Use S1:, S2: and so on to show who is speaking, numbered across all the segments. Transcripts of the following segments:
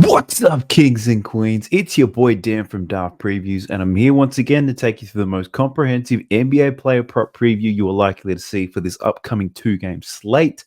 S1: What's up, kings and queens? It's your boy Dan from Daft Previews, and I'm here once again to take you through the most comprehensive NBA player prop preview you are likely to see for this upcoming two-game slate.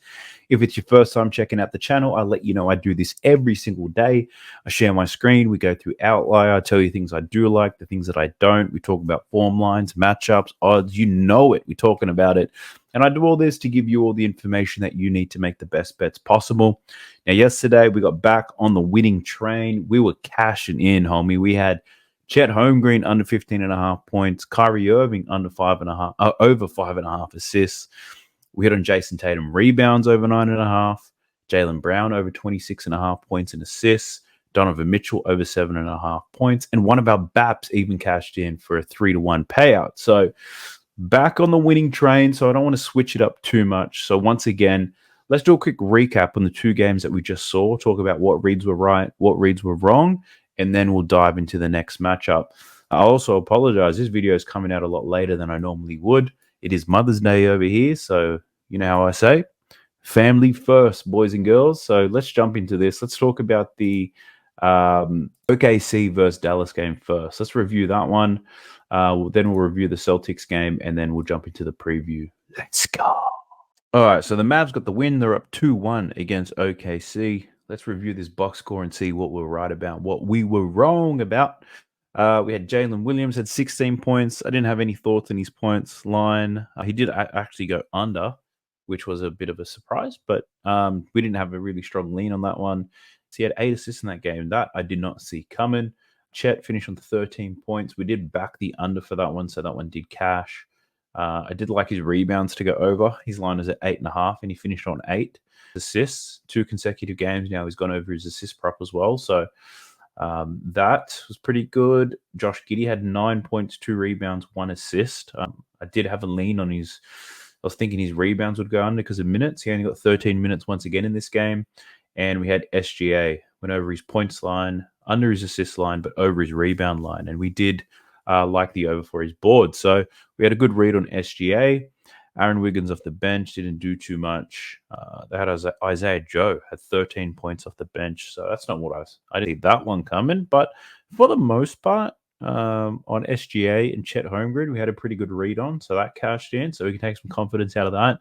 S1: If it's your first time checking out the channel, I'll let you know I do this every single day. I share my screen, we go through outlier, I tell you things I do like, the things that I don't. We talk about form lines, matchups, odds, you know it. We're talking about it. And I do all this to give you all the information that you need to make the best bets possible. Now, yesterday we got back on the winning train. We were cashing in, homie. We had Chet Holmgren under 15.5 points, Kyrie Irving under 5.5, over 5.5 assists. We hit on Jason Tatum rebounds over 9.5, Jaylen Brown over 26.5 points and assists, Donovan Mitchell over 7.5 points, and one of our BAPs even cashed in for a 3-1 payout. So back on the winning train, so I don't want to switch it up too much. So once again, let's do a quick recap on the two games that we just saw, talk about what reads were right, what reads were wrong, and then we'll dive into the next matchup. I also apologize. This video is coming out a lot later than I normally would. It is Mother's Day over here, so you know how I say, family first, boys and girls. So let's jump into this. Let's talk about the OKC versus Dallas game first. Let's review that one. Then we'll review the Celtics game, and then we'll jump into the preview. Let's go. All right, so the Mavs got the win. They're up 2-1 against OKC. Let's review this box score and see what we're right about, what we were wrong about. We had Jalen Williams had 16 points. I didn't have any thoughts on his points line. He did actually go under, which was a bit of a surprise, but we didn't have a really strong lean on that one. So he had 8 assists in that game. That I did not see coming. Chet finished on 13 points. We did back the under for that one, so that one did cash. I did like his rebounds to go over. His line was at 8.5, and he finished on 8 assists. 2 consecutive games now. He's gone over his assist prop as well. So that was pretty good. Josh Giddey had 9 points, 2 rebounds, 1 assist. I did have a lean on his. I was thinking his rebounds would go under because of minutes. He only got 13 minutes once again in this game. And we had SGA went over his points line, under his assist line, but over his rebound line. And we did like the over for his board. So we had a good read on SGA. Aaron Wiggins off the bench didn't do too much. They had Isaiah Joe had 13 points off the bench. So that's not what I didn't see that one coming. But for the most part, on SGA and Chet Holmgren, we had a pretty good read on. So that cashed in. So we can take some confidence out of that.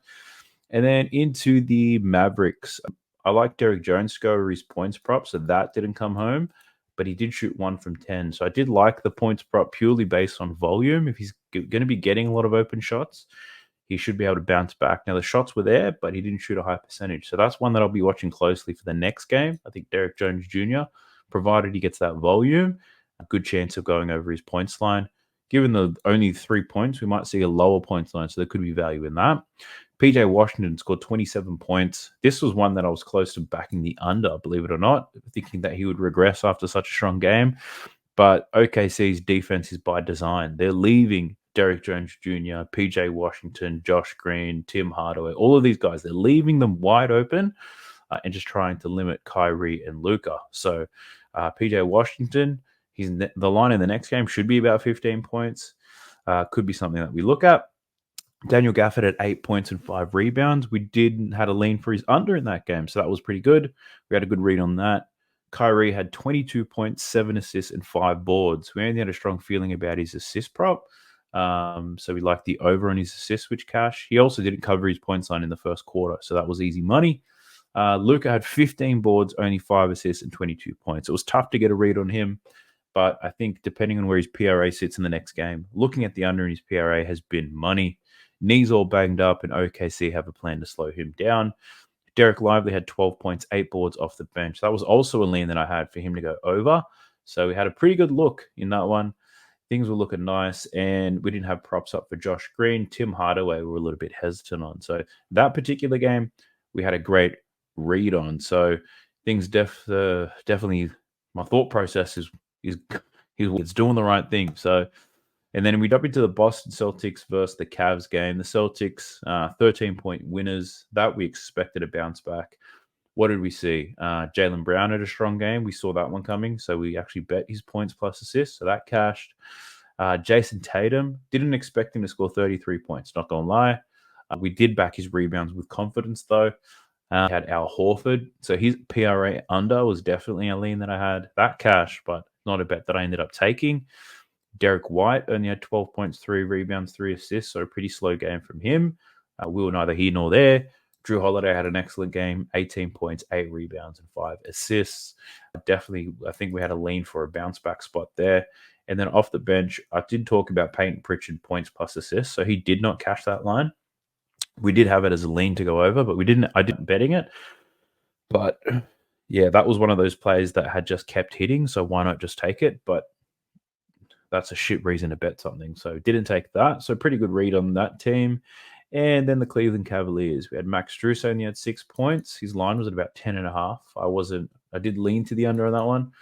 S1: And then into the Mavericks. I like Derek Jones to go over his points prop. So that didn't come home. But he did shoot 1 from 10. So I did like the points prop purely based on volume. If he's going to be getting a lot of open shots, he should be able to bounce back. Now, the shots were there, but he didn't shoot a high percentage. So that's one that I'll be watching closely for the next game. I think Derek Jones Jr., provided he gets that volume, a good chance of going over his points line. Given the only 3 points, we might see a lower points line, so there could be value in that. PJ Washington scored 27 points. This was one that I was close to backing the under, believe it or not, thinking that he would regress after such a strong game. But OKC's defense is by design. They're leaving Derek Jones Jr., PJ Washington, Josh Green, Tim Hardaway, all of these guys. They're leaving them wide open and just trying to limit Kyrie and Luka. So PJ Washington, the line in the next game should be about 15 points. Could be something that we look at. Daniel Gafford had 8 points and 5 rebounds. We had a lean for his under in that game, so that was pretty good. We had a good read on that. Kyrie had 22 points, 7 assists, and 5 boards. We only had a strong feeling about his assist prop, so we liked the over on his assists, which cash. He also didn't cover his points line in the first quarter, so that was easy money. Luka had 15 boards, only 5 assists, and 22 points. It was tough to get a read on him, but I think depending on where his PRA sits in the next game, looking at the under in his PRA has been money. Knees all banged up, and OKC have a plan to slow him down. Derek Lively had 12 points, 8 boards off the bench. That was also a lean that I had for him to go over. So we had a pretty good look in that one. Things were looking nice, and we didn't have props up for Josh Green. Tim Hardaway we were a little bit hesitant on. So that particular game, we had a great read on. So things definitely, my thought process is it's doing the right thing. So. And then we jump into the Boston Celtics versus the Cavs game. The Celtics, 13-point winners. That we expected a bounce back. What did we see? Jaylen Brown had a strong game. We saw that one coming. So we actually bet his points plus assists. So that cashed. Jason Tatum, didn't expect him to score 33 points. Not going to lie. We did back his rebounds with confidence, though. Had Al Horford. So his PRA under was definitely a lean that I had. That cash, but not a bet that I ended up taking. Derek White only had 12 points, 3 rebounds, 3 assists. So a pretty slow game from him. We were neither here nor there. Drew Holiday had an excellent game, 18 points, 8 rebounds, and 5 assists. Definitely, I think we had a lean for a bounce back spot there. And then off the bench, I did talk about Peyton Pritchard points plus assists. So he did not cash that line. We did have it as a lean to go over, but I didn't betting it. But yeah, that was one of those plays that had just kept hitting. So why not just take it? But that's a shit reason to bet something. So didn't take that. So pretty good read on that team. And then the Cleveland Cavaliers. We had Max Strus only had 6 points. His line was at about 10.5. I did lean to the under on that one.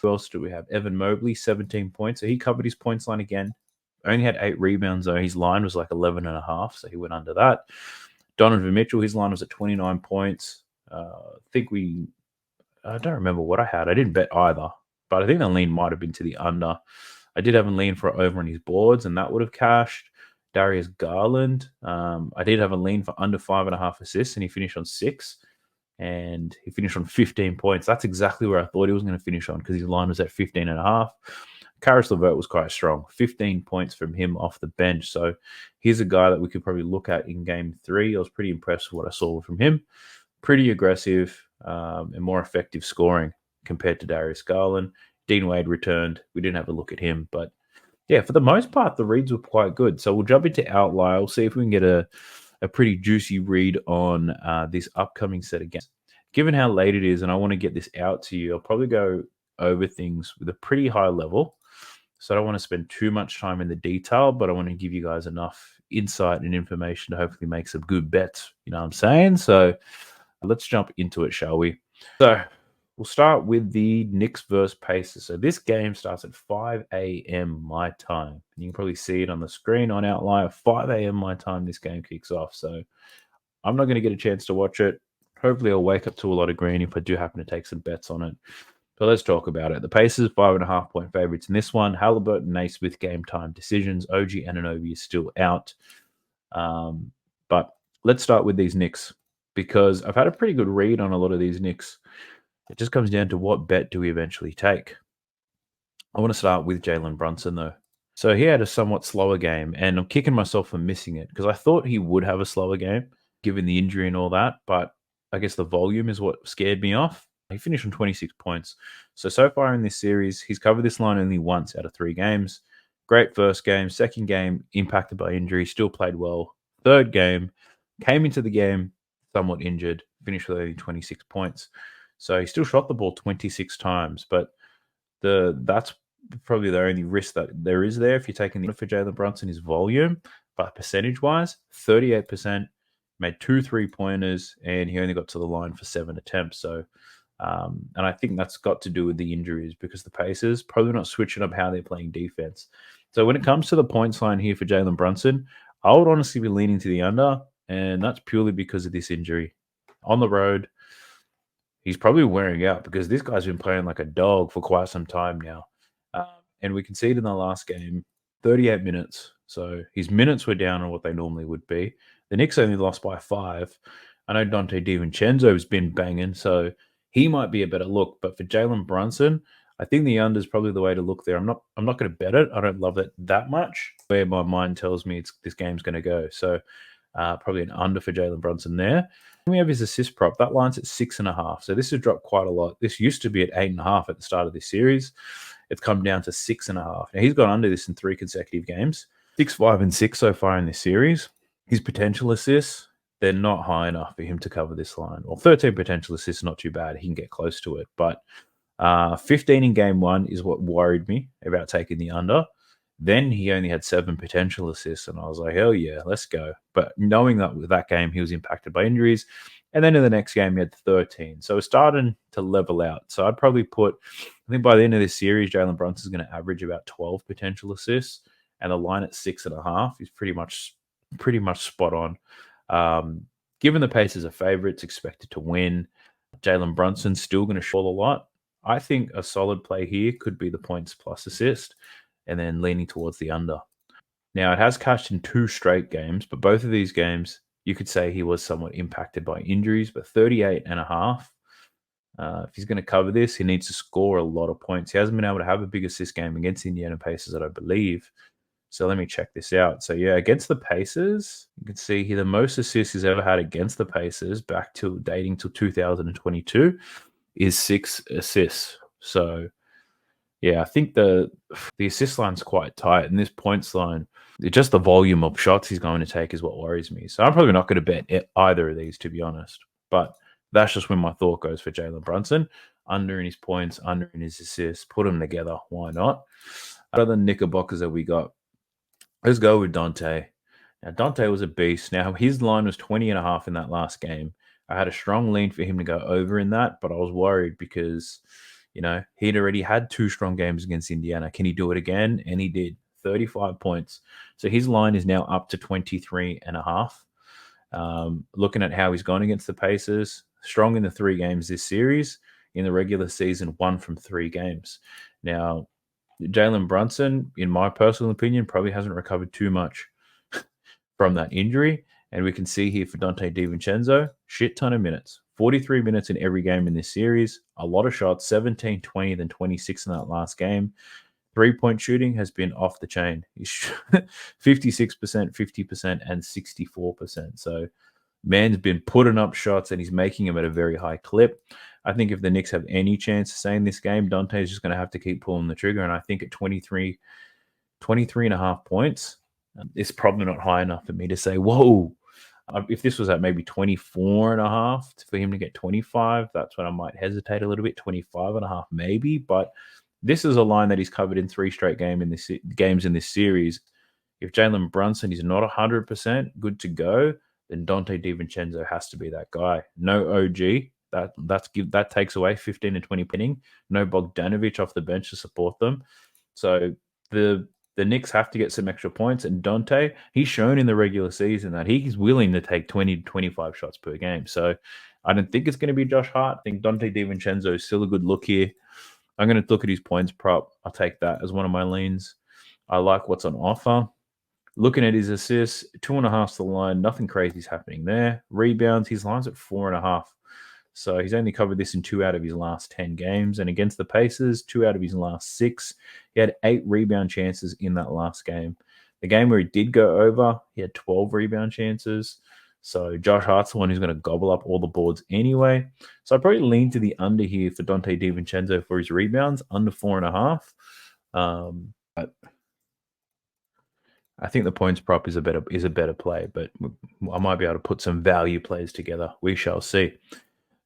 S1: Who else do we have? Evan Mobley, 17 points. So he covered his points line again. Only had 8 rebounds though. His line was like 11.5. So he went under that. Donovan Mitchell, his line was at 29 points. I don't remember what I had. I didn't bet either, but I think the lean might have been to the under. I did have a lean for over on his boards, and that would have cashed. Darius Garland, I did have a lean for under 5.5 assists, and he finished on 6, and he finished on 15 points. That's exactly where I thought he was going to finish on because his line was at 15.5. Caris LeVert was quite strong, 15 points from him off the bench. So here's a guy that we could probably look at in game 3. I was pretty impressed with what I saw from him. Pretty aggressive and more effective scoring compared to Darius Garland. Dean Wade returned. We didn't have a look at him, but yeah, for the most part, the reads were quite good. So we'll jump into outlier. We'll see if we can get a pretty juicy read on this upcoming set of games. Given how late it is, and I want to get this out to you, I'll probably go over things with a pretty high level. So I don't want to spend too much time in the detail, but I want to give you guys enough insight and information to hopefully make some good bets. You know what I'm saying? So let's jump into it, shall we? So we'll start with the Knicks versus Pacers. So this game starts at 5 a.m. my time. You can probably see it on the screen on Outlier. 5 a.m. my time, this game kicks off. So I'm not going to get a chance to watch it. Hopefully I'll wake up to a lot of green if I do happen to take some bets on it. So let's talk about it. The Pacers, 5.5 point favorites in this one. Halliburton, Naismith, game time decisions. OG Anunoby is still out. But let's start with these Knicks because I've had a pretty good read on a lot of these Knicks. It just comes down to what bet do we eventually take. I want to start with Jalen Brunson, though. So he had a somewhat slower game, and I'm kicking myself for missing it because I thought he would have a slower game given the injury and all that, but I guess the volume is what scared me off. He finished on 26 points. So far in this series, he's covered this line only once out of 3 games. Great first game. Second game, impacted by injury, still played well. Third game, came into the game somewhat injured, finished with only 26 points. So he still shot the ball 26 times, but that's probably the only risk that there is there if you're taking the for Jalen Brunson is volume, but percentage-wise, 38%, made 2 3-pointers, and he only got to the line for 7 attempts. So, and I think that's got to do with the injuries because the Pacers probably not switching up how they're playing defense. So when it comes to the points line here for Jalen Brunson, I would honestly be leaning to the under, and that's purely because of this injury. On the road, he's probably wearing out because this guy's been playing like a dog for quite some time now. And we can see it in the last game, 38 minutes. So his minutes were down on what they normally would be. The Knicks only lost by 5. I know Dante DiVincenzo's been banging, so he might be a better look. But for Jalen Brunson, I think the under is probably the way to look there. I'm not going to bet it. I don't love it that much. Where my mind tells me this game's going to go. So probably an under for Jalen Brunson there. We have his assist prop. That line's at 6.5. So this has dropped quite a lot. This used to be at 8.5 at the start of this series. It's come down to 6.5. Now he's gone under this in 3 consecutive games. 6, 5, and 6 so far in this series. His potential assists, they're not high enough for him to cover this line. Well, 13 potential assists, not too bad. He can get close to it. But 15 in game 1 is what worried me about taking the under. Then he only had 7 potential assists, and I was like, hell yeah, let's go. But knowing that with that game, he was impacted by injuries. And then in the next game, he had 13. So it's starting to level out. So I'd probably I think by the end of this series, Jalen Brunson's going to average about 12 potential assists. And the line at 6.5 is pretty much spot on. Given the Pacers are favorites, expected to win, Jalen Brunson's still going to shoot a lot. I think a solid play here could be the points plus assist, and then leaning towards the under. Now, it has cashed in 2 straight games, but both of these games, you could say he was somewhat impacted by injuries, but 38.5. If he's going to cover this, he needs to score a lot of points. He hasn't been able to have a big assist game against the Indiana Pacers, I don't believe. So let me check this out. So yeah, against the Pacers, you can see here the most assists he's ever had against the Pacers back to dating till 2022 is 6 assists. So yeah, I think the assist line's quite tight, and this points line, just the volume of shots he's going to take is what worries me. So I'm probably not going to bet either of these, to be honest. But that's just when my thought goes for Jalen Brunson. Under in his points, under in his assists, put them together. Why not? Other Knickerbockers that we got, let's go with Dante. Now, Dante was a beast. Now, his line was 20.5 in that last game. I had a strong lean for him to go over in that, but I was worried because, he'd already had 2 strong games against Indiana. Can he do it again? And he did. 35 points. So his line is now up to 23.5. Looking at how he's gone against the Pacers, strong in the 3 games this series. In the regular season, 1 from 3 games. Now, Jalen Brunson, in my personal opinion, probably hasn't recovered too much from that injury. And we can see here for Dante DiVincenzo, shit ton of minutes. 43 minutes in every game in this series. A lot of shots, 17, 20, then 26 in that last game. 3-point shooting has been off the chain. 56%, 50%, and 64%. So man's been putting up shots and he's making them at a very high clip. I think if the Knicks have any chance of staying this game, Dante's just going to have to keep pulling the trigger. And I think at 23.5 points, it's probably not high enough for me to say, whoa. If this was at maybe 24.5 for him to get 25, that's when I might hesitate a little bit. 25.5 maybe, but this is a line that he's covered in 3 straight games in this series. If Jalen Brunson is not 100% good to go, then Dante DiVincenzo has to be that guy. No OG. That takes away 15 and 20 pinning. No Bogdanovic off the bench to support them. So the Knicks have to get some extra points. And Dante, he's shown in the regular season that he's willing to take 20 to 25 shots per game. So I don't think it's going to be Josh Hart. I think Dante DiVincenzo is still a good look here. I'm going to look at his points prop. I'll take that as one of my leans. I like what's on offer. Looking at his assists, 2.5's the line. Nothing crazy is happening there. Rebounds, his line's at 4.5. So he's only covered this in 2 out of his last 10 games. And against the Pacers, 2 out of his last 6. He had 8 rebound chances in that last game. The game where he did go over, he had 12 rebound chances. So Josh Hart's the one who's going to gobble up all the boards anyway. So I probably lean to the under here for Dante DiVincenzo for his rebounds, under 4.5. I think the points prop is a better play, but I might be able to put some value plays together. We shall see.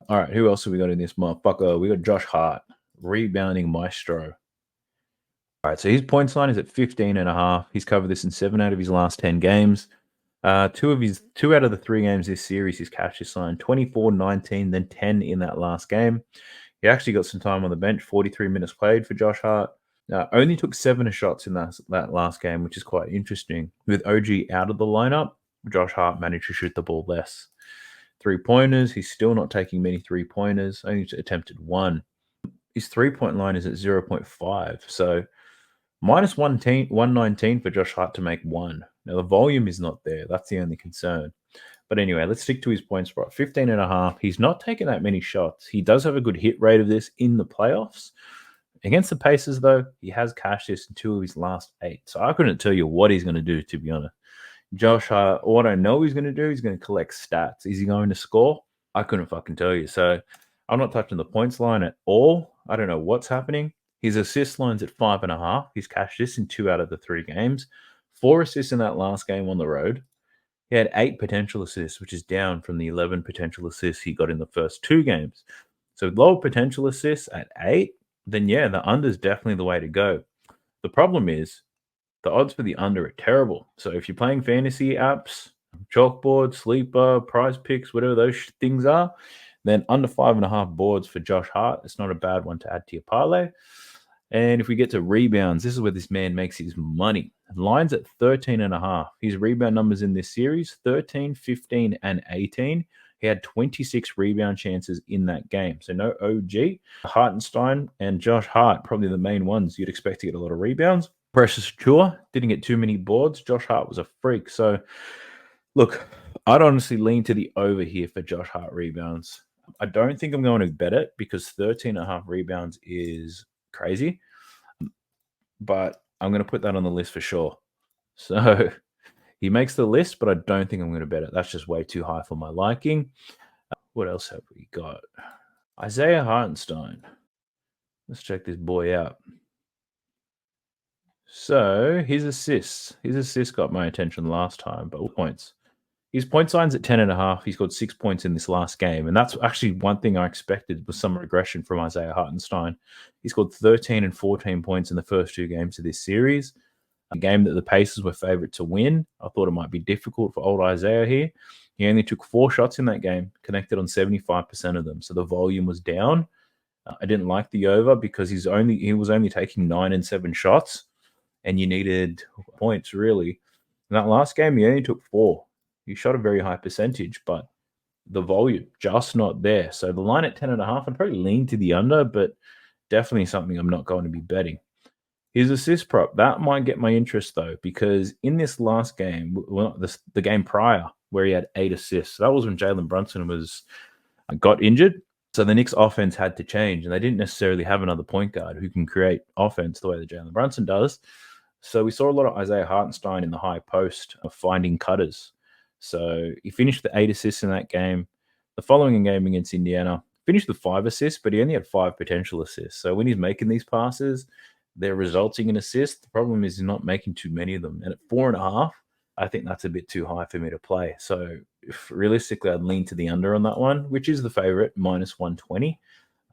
S1: All right, who else have we got in this motherfucker? We got Josh Hart, rebounding maestro. All right, so his points line is at 15.5. He's covered this in 7 out of his last 10 games. 2 out of the 3 games this series, he's cashed his line 24, 19, then 10 in that last game. He actually got some time on the bench, 43 minutes played for Josh Hart. Only took 7 shots in that last game, which is quite interesting. With OG out of the lineup, Josh Hart managed to shoot the ball less. 3-pointers, he's still not taking many 3-pointers, only attempted 1. His 3-point line is at 0.5, so minus 119 for Josh Hart to make 1. Now, the volume is not there. That's the only concern. But anyway, let's stick to his points prop. 15.5. He's not taking that many shots. He does have a good hit rate of this in the playoffs. Against the Pacers, though, he has cashed this in 2 of his last 8. So I couldn't tell you what he's going to do, to be honest. Josh Hart, what I know he's going to do, he's going to collect stats. Is he going to score? I couldn't fucking tell you. So I'm not touching the points line at all. I don't know what's happening. His assist line's at 5.5. He's cashed this in 2 out of the 3 games. 4 assists in that last game on the road. He had 8 potential assists, which is down from the 11 potential assists he got in the first 2 games. So low potential assists at 8, then yeah, the under is definitely the way to go. The problem is the odds for the under are terrible. So if you're playing fantasy apps, chalkboard, sleeper, prize picks, whatever those things are, then under 5.5 boards for Josh Hart. It's not a bad one to add to your parlay. And if we get to rebounds, this is where this man makes his money. Line's at 13.5. His rebound numbers in this series, 13, 15, and 18. He had 26 rebound chances in that game. So no OG. Hartenstein and Josh Hart, probably the main ones you'd expect to get a lot of rebounds. Precious Chua didn't get too many boards. Josh Hart was a freak. So look, I'd honestly lean to the over here for Josh Hart rebounds. I don't think I'm going to bet it because 13.5 rebounds is crazy, but I'm going to put that on the list for sure. So he makes the list, but I don't think I'm going to bet it. That's just way too high for my liking. What else have we got? Isaiah Hartenstein. Let's check this boy out. So his assists got my attention last time, but points. His point sign's at 10.5. He scored 6 points in this last game. And that's actually one thing I expected was some regression from Isaiah Hartenstein. He scored 13 and 14 points in the first 2 games of this series. A game that the Pacers were favourite to win. I thought it might be difficult for old Isaiah here. He only took 4 shots in that game, connected on 75% of them. So the volume was down. I didn't like the over because he was only taking 9 and 7 shots, and you needed points really. In that last game, he only took 4. He shot a very high percentage, but the volume just not there. So the line at 10.5, I'd probably lean to the under, but definitely something I'm not going to be betting. His assist prop, that might get my interest though, because in this last game, well, the game prior, where he had 8 assists, that was when Jalen Brunson got injured. So the Knicks offense had to change, and they didn't necessarily have another point guard who can create offense the way that Jalen Brunson does. So we saw a lot of Isaiah Hartenstein in the high post of finding cutters. So he finished the 8 assists in that game. The following game against Indiana, finished with 5 assists, but he only had 5 potential assists. So when he's making these passes, they're resulting in assists. The problem is he's not making too many of them. And at 4.5, I think that's a bit too high for me to play. So realistically, I'd lean to the under on that one, which is the favorite, minus 120.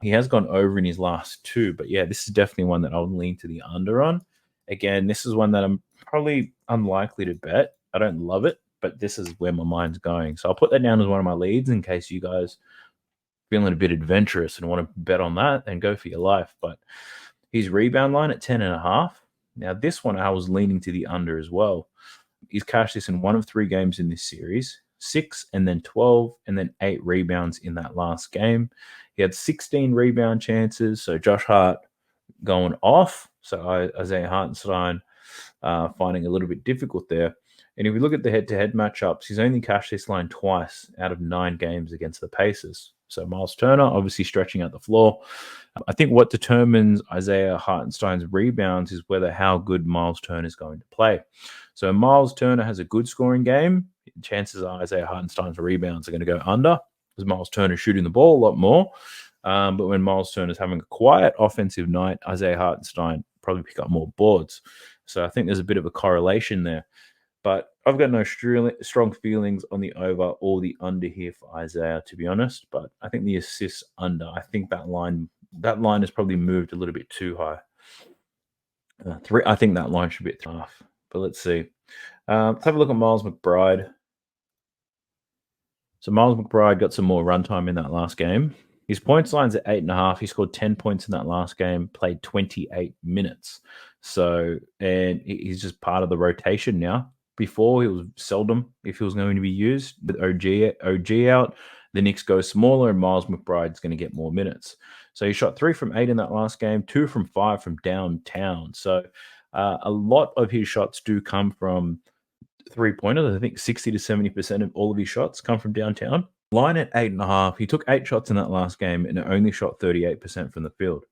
S1: He has gone over in his last 2, but yeah, this is definitely one that I would lean to the under on. Again, this is one that I'm probably unlikely to bet. I don't love it, but this is where my mind's going. So I'll put that down as one of my leads in case you guys feeling a bit adventurous and want to bet on that and go for your life. But his rebound line at 10.5. Now, this one I was leaning to the under as well. He's cashed this in 1 of 3 games in this series, 6 and then 12 and then 8 rebounds in that last game. He had 16 rebound chances. So Josh Hart going off. So Isaiah Hartenstein finding a little bit difficult there. And if we look at the head-to-head matchups, he's only cashed this line twice out of 9 games against the Pacers. So Miles Turner obviously stretching out the floor. I think what determines Isaiah Hartenstein's rebounds is how good Miles Turner is going to play. So Miles Turner has a good scoring game. Chances are Isaiah Hartenstein's rebounds are going to go under because Miles Turner is shooting the ball a lot more. But when Miles Turner is having a quiet offensive night, Isaiah Hartenstein probably pick up more boards. So I think there's a bit of a correlation there. But I've got no strong feelings on the over or the under here for Isaiah, to be honest. But I think the assists under. I think that line has probably moved a little bit too high. 3. I think that line should be at 3.5. But let's see. Let's have a look at Miles McBride. So Miles McBride got some more runtime in that last game. His points line's at 8.5. He scored 10 points in that last game, played 28 minutes. So, and he's just part of the rotation now. Before, he was seldom if he was going to be used. With OG out, the Knicks go smaller and Miles McBride's going to get more minutes. So he shot 3 from 8 in that last game, 2 from 5 from downtown. So a lot of his shots do come from 3-pointers. I think 60 to 70% of all of his shots come from downtown. Line at 8.5. He took 8 shots in that last game and only shot 38% from the field,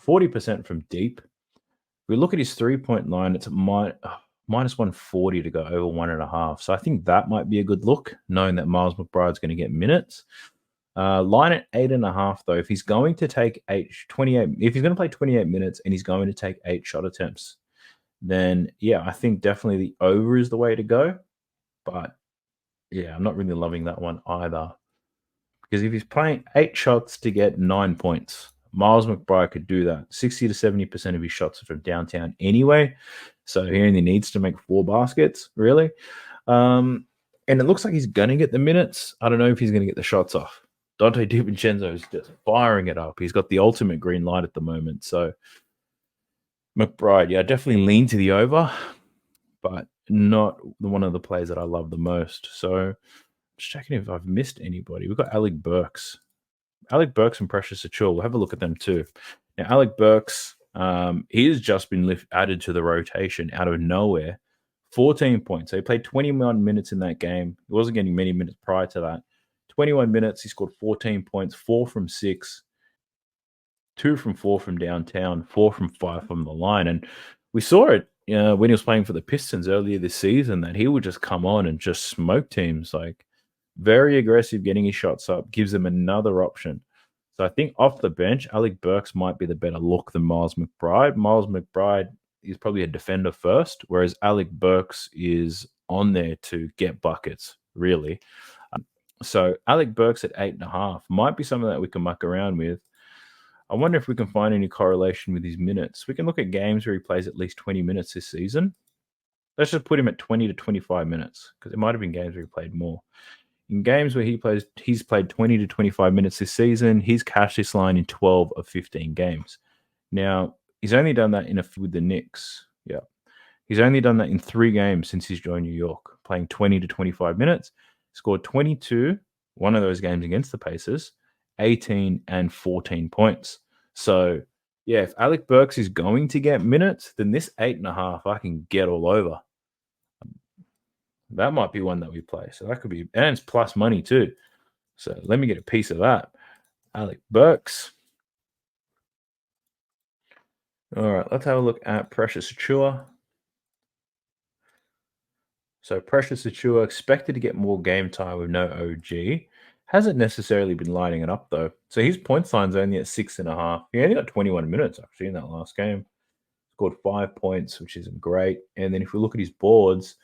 S1: 40% from deep. If we look at his 3-point line, it's minus 140 to go over 1.5. So I think that might be a good look, knowing that Miles McBride's going to get minutes. Line at 8.5, though. If he's going to take 28, if he's going to play 28 minutes and he's going to take 8 shot attempts, then yeah, I think definitely the over is the way to go. But yeah, I'm not really loving that one either. Because if he's playing 8 shots to get 9 points, Miles McBride could do that. 60 to 70% of his shots are from downtown anyway. So he only needs to make 4 baskets, really. And it looks like he's going to get the minutes. I don't know if he's going to get the shots off. Dante DiVincenzo is just firing it up. He's got the ultimate green light at the moment. So McBride, yeah, definitely lean to the over, but not one of the players that I love the most. So just checking if I've missed anybody. We've got Alec Burks. Alec Burks and Precious Achiuwa. We'll have a look at them too. Now, Alec Burks, he has just been added to the rotation out of nowhere 14 points. So he played 21 minutes in that game. He wasn't getting many minutes prior to that. 21 minutes, he scored 14 points, 4 from 6, 2 from 4 from downtown, 4 from 5 from the line. And we saw it when he was playing for the Pistons earlier this season that he would just come on and just smoke teams. Like, very aggressive, getting his shots up, gives them another option. So I think off the bench, Alec Burks might be the better look than Miles McBride. Miles McBride is probably a defender first, whereas Alec Burks is on there to get buckets, really. So Alec Burks at 8.5 might be something that we can muck around with. I wonder if we can find any correlation with his minutes. We can look at games where he plays at least 20 minutes this season. Let's just put him at 20 to 25 minutes because it might have been games where he played more. In games where he's played 20 to 25 minutes this season, he's cashed this line in 12 of 15 games. Now, he's only done that with the Knicks. Yeah. He's only done that in 3 games since he's joined New York, playing 20 to 25 minutes. Scored 22, one of those games against the Pacers, 18 and 14 points. So, yeah, if Alec Burks is going to get minutes, then this 8.5 I can get all over. That might be one that we play. So that could be, and it's plus money too. So let me get a piece of that. Alec Burks. All right, let's have a look at Precious Achua. So Precious Achua expected to get more game time with no OG. Hasn't necessarily been lighting it up though. So his points line's only at 6.5. He only got 21 minutes actually in that last game. Scored 5 points, which isn't great. And then if we look at his boards,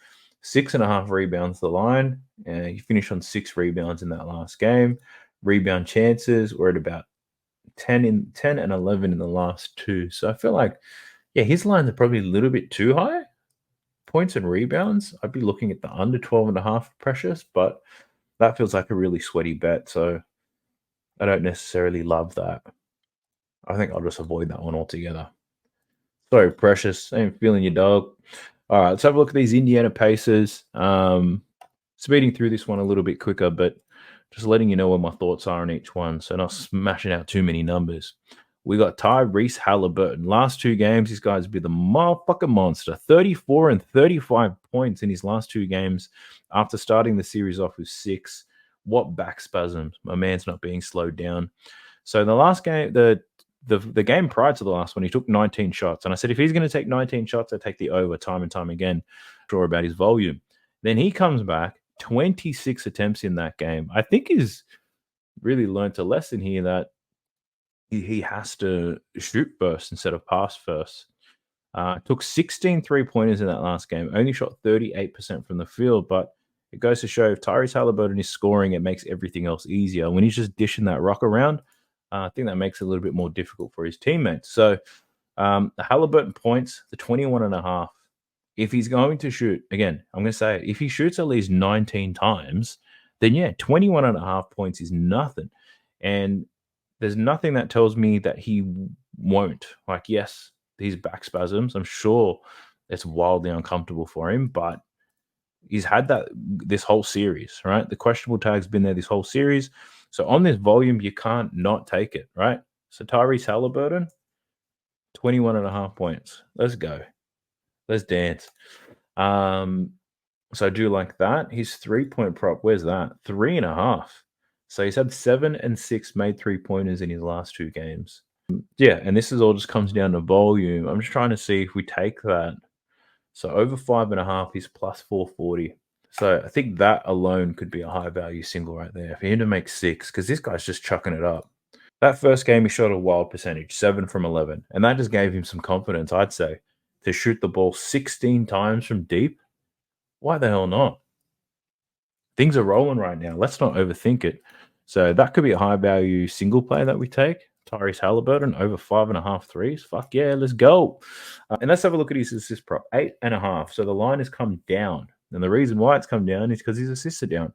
S1: 6.5 rebounds the line. He finished on 6 rebounds in that last game. Rebound chances were at about 10 and 11 in the last 2. So I feel like, yeah, his lines are probably a little bit too high. Points and rebounds, I'd be looking at the under 12.5 Precious, but that feels like a really sweaty bet. So I don't necessarily love that. I think I'll just avoid that one altogether. Sorry, Precious. I ain't feeling your dog. All right, let's have a look at these Indiana Pacers. Speeding through this one a little bit quicker, but just letting you know what my thoughts are on each one, so not smashing out too many numbers. We got Tyrese Halliburton. Last 2 games, this guy's been the motherfucking monster. 34 and 35 points in his last 2 games after starting the series off with 6. What back spasms. My man's not being slowed down. So the last game, the game prior to the last one, he took 19 shots. And I said, if he's going to take 19 shots, I take the over time and time again. Sure about his volume. Then he comes back, 26 attempts in that game. I think he's really learned a lesson here that he has to shoot first instead of pass first. Took 16 3-pointers in that last game. Only shot 38% from the field, but it goes to show if Tyrese Halliburton is scoring, it makes everything else easier. When he's just dishing that rock around, I think that makes it a little bit more difficult for his teammates. So the Halliburton points, the 21.5. If he's going to shoot, again, I'm going to say it, if he shoots at least 19 times, then yeah, 21.5 points is nothing. And there's nothing that tells me that he won't. Like, yes, these back spasms, I'm sure it's wildly uncomfortable for him, but he's had that this whole series, right? The questionable tag's been there this whole series. So on this volume, you can't not take it, right? So Tyrese Halliburton, 21.5 points. Let's go. Let's dance. So I do like that. His 3-point prop, where's that? 3.5. So he's had 7 and 6 made 3-pointers in his last 2 games. Yeah, and this is all just comes down to volume. I'm just trying to see if we take that. So over 5.5, he's plus 440. So I think that alone could be a high value single right there. For him to make 6, because this guy's just chucking it up. That first game, he shot a wild percentage, 7 from 11. And that just gave him some confidence, I'd say, to shoot the ball 16 times from deep. Why the hell not? Things are rolling right now. Let's not overthink it. So that could be a high value single play that we take. Tyrese Halliburton over 5.5 threes. Fuck yeah, let's go. And let's have a look at his assist prop, 8.5. So the line has come down. And the reason why it's come down is because his assists are down.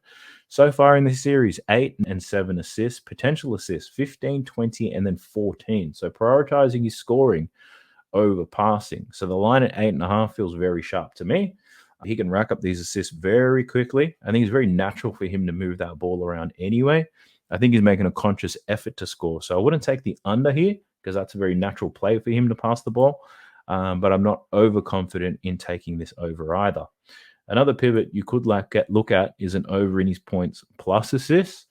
S1: So far in this series, 8 and 7 assists, potential assists, 15, 20, and then 14. So prioritizing his scoring over passing. So the line at 8.5 feels very sharp to me. He can rack up these assists very quickly. I think it's very natural for him to move that ball around anyway. I think he's making a conscious effort to score. So I wouldn't take the under here because that's a very natural play for him to pass the ball. but I'm not overconfident in taking this over either. Another pivot you could look at is an over in his points plus assists,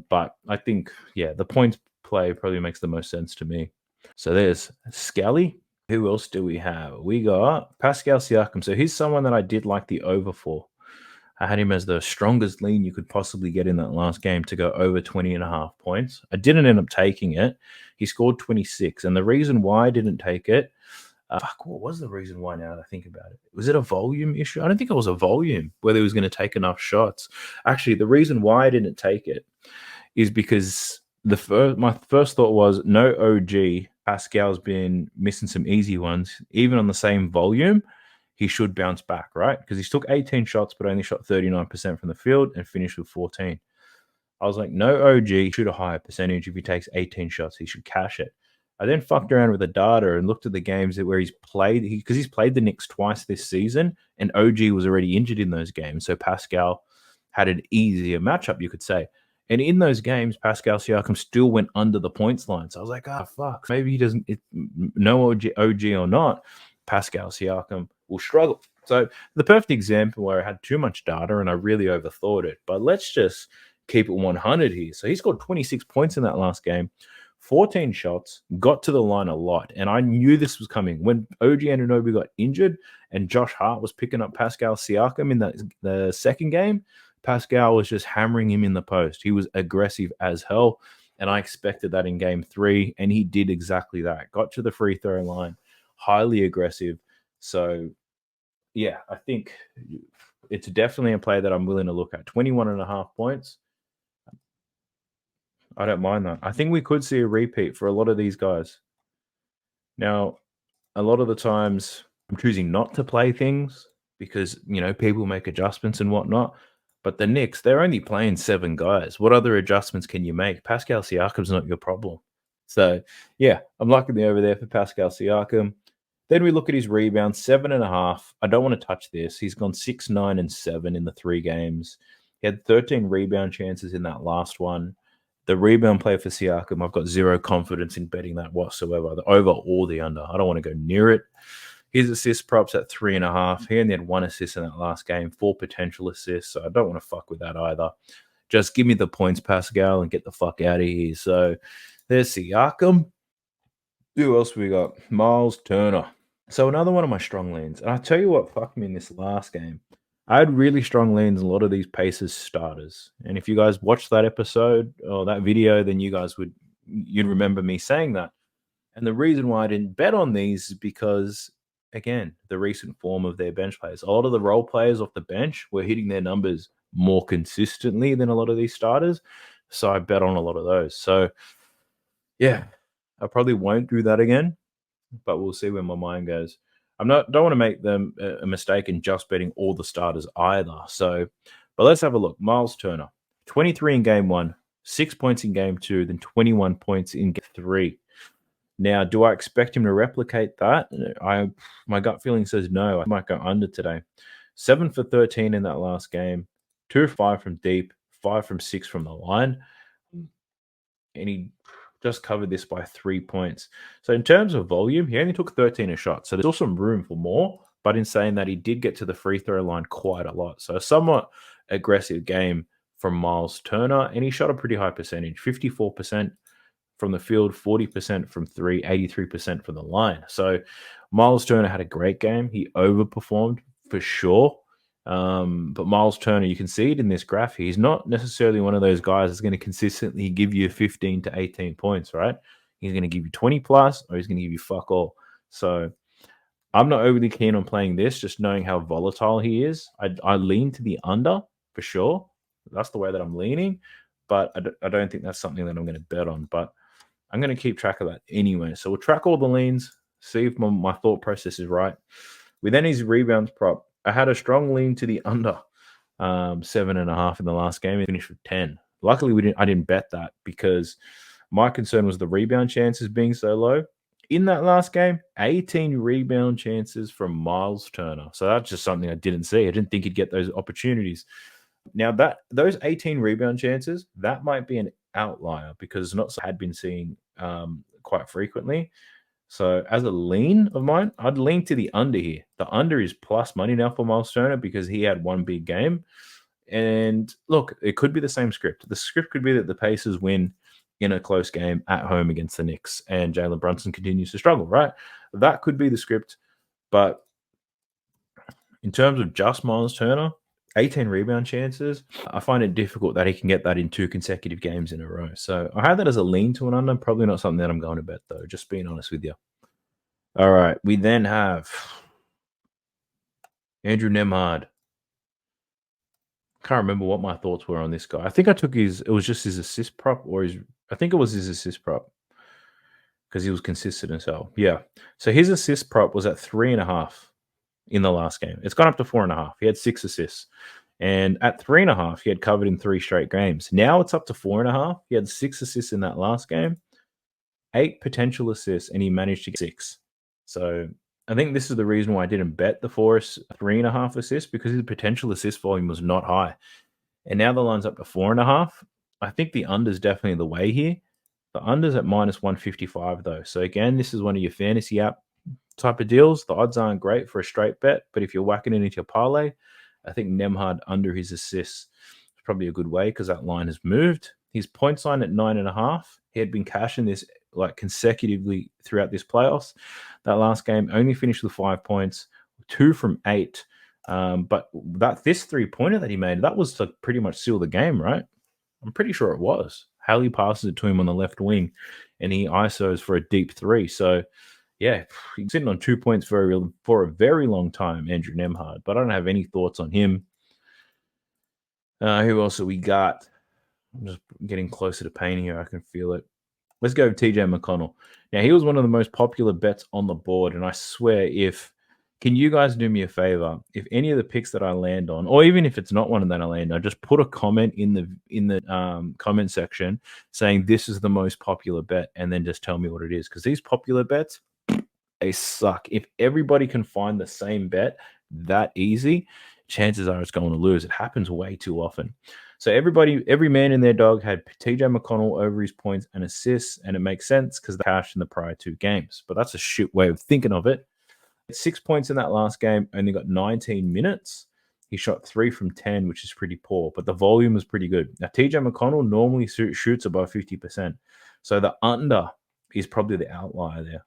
S1: but I think, yeah, the points play probably makes the most sense to me. So there's Scally. Who else do we have? We got Pascal Siakam. So he's someone that I did like the over for. I had him as the strongest lean you could possibly get in that last game to go over 20.5 points. I didn't end up taking it. He scored 26. And the reason why I didn't take it, what was the reason why now that I think about it? Was it a volume issue? I don't think it was a volume, whether he was going to take enough shots. Actually, the reason why I didn't take it is because my first thought was no OG. Pascal's been missing some easy ones. Even on the same volume, he should bounce back, right? Because he took 18 shots, but only shot 39% from the field and finished with 14. I was like, no OG, shoot a higher percentage. If he takes 18 shots, he should cash it. I then fucked around with the data and looked at the games where he's played, because he's played the Knicks twice this season, and OG was already injured in those games. So Pascal had an easier matchup, you could say. And in those games, Pascal Siakam still went under the points line. So I was like, fuck, maybe he doesn't, no OG or not, Pascal Siakam will struggle. So the perfect example where I had too much data and I really overthought it. But let's just keep it 100 here. So he scored 26 points in that last game, 14 shots, got to the line a lot. And I knew this was coming. When OG Anunoby got injured and Josh Hart was picking up Pascal Siakam in the second game, Pascal was just hammering him in the post. He was aggressive as hell. And I expected that in game 3. And he did exactly that. Got to the free throw line, highly aggressive. So, yeah, I think it's definitely a play that I'm willing to look at. 21.5 points. I don't mind that. I think we could see a repeat for a lot of these guys. Now, a lot of the times I'm choosing not to play things because, people make adjustments and whatnot. But the Knicks, they're only playing 7 guys. What other adjustments can you make? Pascal Siakam's not your problem. So, yeah, I'm liking the over there for Pascal Siakam. Then we look at his rebounds, 7.5. I don't want to touch this. He's gone 6, 9, and 7 in the 3 games. He had 13 rebound chances in that last one. The rebound play for Siakam, I've got zero confidence in betting that whatsoever. The over or the under. I don't want to go near it. His assist props at 3.5. He only had 1 assist in that last game, 4 potential assists. So I don't want to fuck with that either. Just give me the points, Pascal, and get the fuck out of here. So there's Siakam. Who else we got? Miles Turner. So another one of my strong leans. And I tell you what fucked me in this last game. I had really strong leans in a lot of these Pacers starters. And if you guys watched that episode or that video, then you'd remember me saying that. And the reason why I didn't bet on these is because, again, the recent form of their bench players. A lot of the role players off the bench were hitting their numbers more consistently than a lot of these starters. So I bet on a lot of those. So, yeah, I probably won't do that again, but we'll see where my mind goes. Don't want to make them a mistake in just betting all the starters either. So, but let's have a look. Miles Turner, 23 in game 1, 6 points in game 2, then 21 points in game 3. Now, do I expect him to replicate that? My gut feeling says no. I might go under today. 7 for 13 in that last game, 2 for 5 from deep, 5 from 6 from the line. And he just covered this by 3 points. So in terms of volume, he only took 13 a shot. So there's still some room for more. But in saying that, he did get to the free throw line quite a lot. So a somewhat aggressive game from Miles Turner. And he shot a pretty high percentage, 54% from the field, 40% from 3, 83% from the line. So Miles Turner had a great game. He overperformed for sure. But Miles Turner, you can see it in this graph. He's not necessarily one of those guys that's going to consistently give you 15 to 18 points, right? He's going to give you 20 plus, or he's going to give you fuck all. So I'm not overly keen on playing this, just knowing how volatile he is. I lean to the under for sure. That's the way that I'm leaning, but I don't think that's something that I'm going to bet on. But I'm going to keep track of that anyway. So we'll track all the leans, see if my thought process is right. With then his rebounds prop, I had a strong lean to the under 7.5 in the last game. He finished with 10. Luckily, I didn't bet that because my concern was the rebound chances being so low. In that last game, 18 rebound chances from Miles Turner. So that's just something I didn't see. I didn't think he'd get those opportunities. Now, those 18 rebound chances, that might be an outlier because not so had been seeing quite frequently.
S2: So as a lean of mine, I'd lean to the under here. The under is plus money now for Miles Turner because he had one big game. And look, it could be the same script. The script could be that the Pacers win in a close game at home against the Knicks and Jalen Brunson continues to struggle, right? That could be the script. But in terms of just Miles Turner, 18 rebound chances, I find it difficult that he can get that in 2 consecutive games in a row. So I have that as a lean to an under. Probably not something that I'm going to bet, though, just being honest with you. All right. We then have Andrew Nemhard. Can't remember what my thoughts were on this guy. I think I took it was just his assist prop I think it was his assist prop because he was consistent as hell. Yeah. So his assist prop was at 3.5 in the last game. It's gone up to 4.5. He had 6 assists. And at 3.5, he had covered in 3 straight games. Now it's up to 4.5. He had 6 assists in that last game, 8 potential assists, and he managed to get 6. So I think this is the reason why I didn't bet the 3.5 assists because his potential assist volume was not high. And now the line's up to 4.5. I think the under's definitely the way here. The under's at minus 155 though. So again, this is one of your fantasy app type of deals. The odds aren't great for a straight bet, but if you're whacking it into your parlay, I think Nemhard under his assists is probably a good way because that line has moved. His points line at 9.5. He had been cashing this like consecutively throughout this playoffs. That last game only finished with 5 points, 2 from 8. But this 3-pointer that he made, that was to pretty much seal the game, right? I'm pretty sure it was. Haley passes it to him on the left wing, and he ISOs for a deep 3. So, yeah, he's sitting on 2 points for a very long time, Andrew Nemhard. But I don't have any thoughts on him. Who else have we got? I'm just getting closer to pain here. I can feel it. Let's go with TJ McConnell. Now, he was one of the most popular bets on the board, and I swear can you guys do me a favor? If any of the picks that I land on, or even if it's not one that I land on, just put a comment in the comment section saying this is the most popular bet, and then just tell me what it is. Because these popular bets, they suck. If everybody can find the same bet that easy, chances are it's going to lose. It happens way too often. So every man and their dog had TJ McConnell over his points and assists, and it makes sense because they cashed in the prior 2 games. But that's a shit way of thinking of it. 6 points in that last game, only got 19 minutes. He shot 3 from 10, which is pretty poor, but the volume was pretty good. Now, TJ McConnell normally shoots above 50%. So the under is probably the outlier there.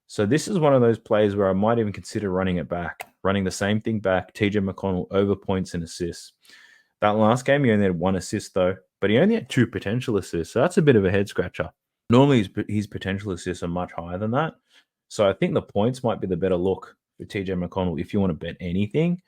S2: So this is one of those plays where I might even consider running the same thing back, TJ McConnell over points and assists. That last game, he only had 1 assist, though, but he only had 2 potential assists. So that's a bit of a head scratcher. Normally, his potential assists are much higher than that. So I think the points might be the better look for TJ McConnell if you want to bet anything.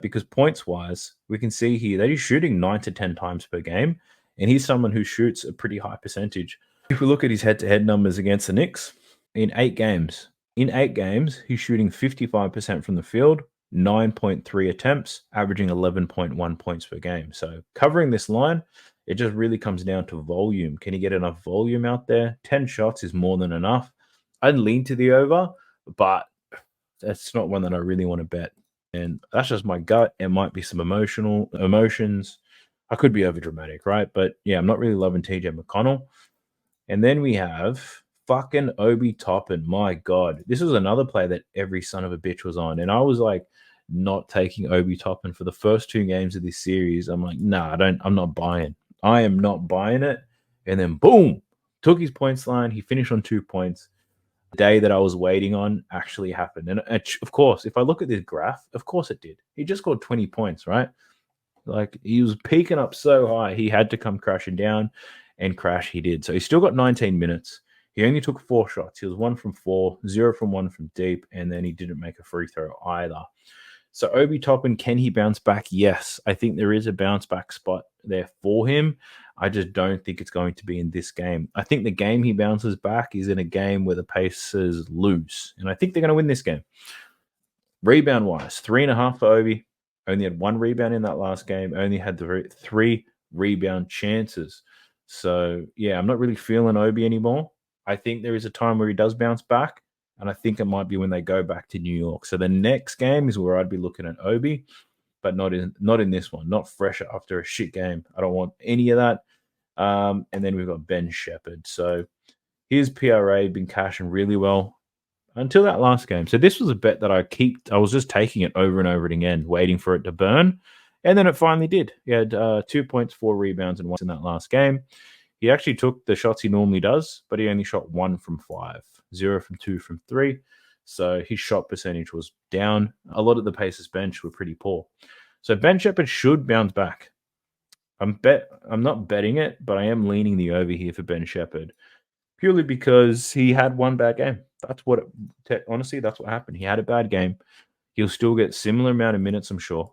S2: Because points-wise, we can see here that he's shooting 9 to 10 times per game, and he's someone who shoots a pretty high percentage. If we look at his head-to-head numbers against the Knicks, in 8 games, he's shooting 55% from the field, 9.3 attempts, averaging 11.1 points per game. So covering this line, it just really comes down to volume. Can he get enough volume out there? 10 shots is more than enough. I'd lean to the over, but that's not one that I really want to bet. And that's just my gut. It might be some emotions. I could be over dramatic, right? But yeah, I'm not really loving TJ McConnell. And then we have fucking Obi Toppin. My God. This was another play that every son of a bitch was on. And I was like, not taking Obi Toppin for the first 2 games of this series. I'm like, nah, I'm not buying. I am not buying it. And then boom, took his points line. He finished on 2 points. The day that I was waiting on actually happened. And of course, if I look at this graph, of course it did. He just scored 20 points, right? Like he was peaking up so high, he had to come crashing down, and crash he did. So he still got 19 minutes. He only took 4 shots. He was 1 from 4, 0 from 1 from deep, and then he didn't make a free throw either. So Obi Toppin, can he bounce back? Yes. I think there is a bounce back spot there for him. I just don't think it's going to be in this game. I think the game he bounces back is in a game where the Pacers lose. And I think they're going to win this game. Rebound-wise, 3.5 for Obi. Only had 1 rebound in that last game. Only had 3 rebound chances. So, yeah, I'm not really feeling Obi anymore. I think there is a time where he does bounce back. And I think it might be when they go back to New York. So the next game is where I'd be looking at Obi, but not in this one. Not fresh after a shit game. I don't want any of that. And then we've got Ben Shepherd. So his PRA been cashing really well. until that last game. So this was a bet that I was just taking it over and over again, waiting for it to burn. And then it finally did. He had 2 points, 4 rebounds, and 1 in that last game. He actually took the shots he normally does, but he only shot 1 from 5, 0 from 2 from 3. So his shot percentage was down. A lot of the Pacers bench were pretty poor. So Ben Shepherd should bounce back. I'm not betting it, but I am leaning the over here for Ben Shepherd, purely because he had one bad game. Honestly, that's what happened. He had a bad game. He'll still get similar amount of minutes, I'm sure.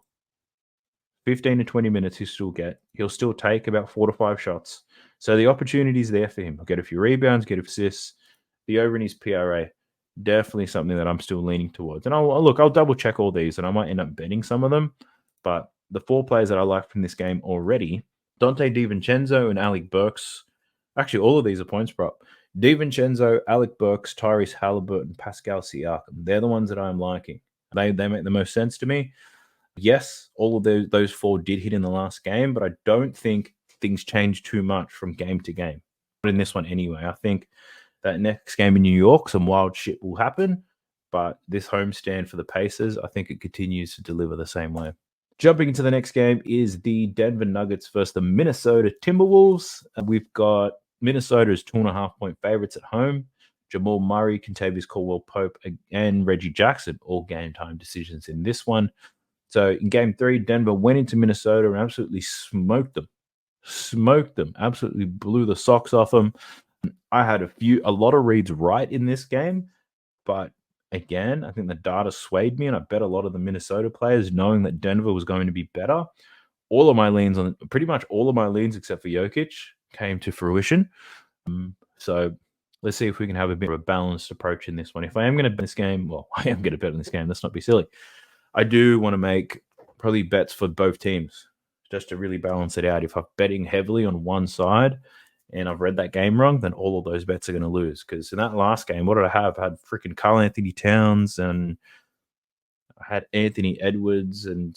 S2: 15 to 20 minutes he'll still get. He'll still take about 4 to 5 shots. So the opportunity is there for him. He'll get a few rebounds, get assists. The over in his PRA, definitely something that I'm still leaning towards. And I'll double check all these, and I might end up betting some of them. But the 4 players that I like from this game already, Dante DiVincenzo and Alec Burks. Actually, all of these are points prop. DiVincenzo, Alec Burks, Tyrese Halliburton, Pascal Siakam. They're the ones that I'm liking. They make the most sense to me. Yes, all of those 4 did hit in the last game, but I don't think things change too much from game to game. But in this one anyway, I think that next game in New York, some wild shit will happen. But this homestand for the Pacers, I think it continues to deliver the same way. Jumping into the next game is the Denver Nuggets versus the Minnesota Timberwolves. We've got Minnesota's 2.5-point favorites at home. Jamal Murray, Kentavious Caldwell-Pope, and Reggie Jackson, all game time decisions in this one. So in game 3, Denver went into Minnesota and absolutely smoked them, absolutely blew the socks off them. I had a lot of reads right in this game, but again, I think the data swayed me, and I bet a lot of the Minnesota players, knowing that Denver was going to be better. Pretty much all of my leans except for Jokic came to fruition. So let's see if we can have a bit of a balanced approach in this one. If I am going to bet this game, I am going to bet on this game. Let's not be silly. I do want to make probably bets for both teams just to really balance it out. If I'm betting heavily on one side and I've read that game wrong, then all of those bets are going to lose. Because in that last game, what did I have? I had freaking Karl Anthony Towns, and I had Anthony Edwards and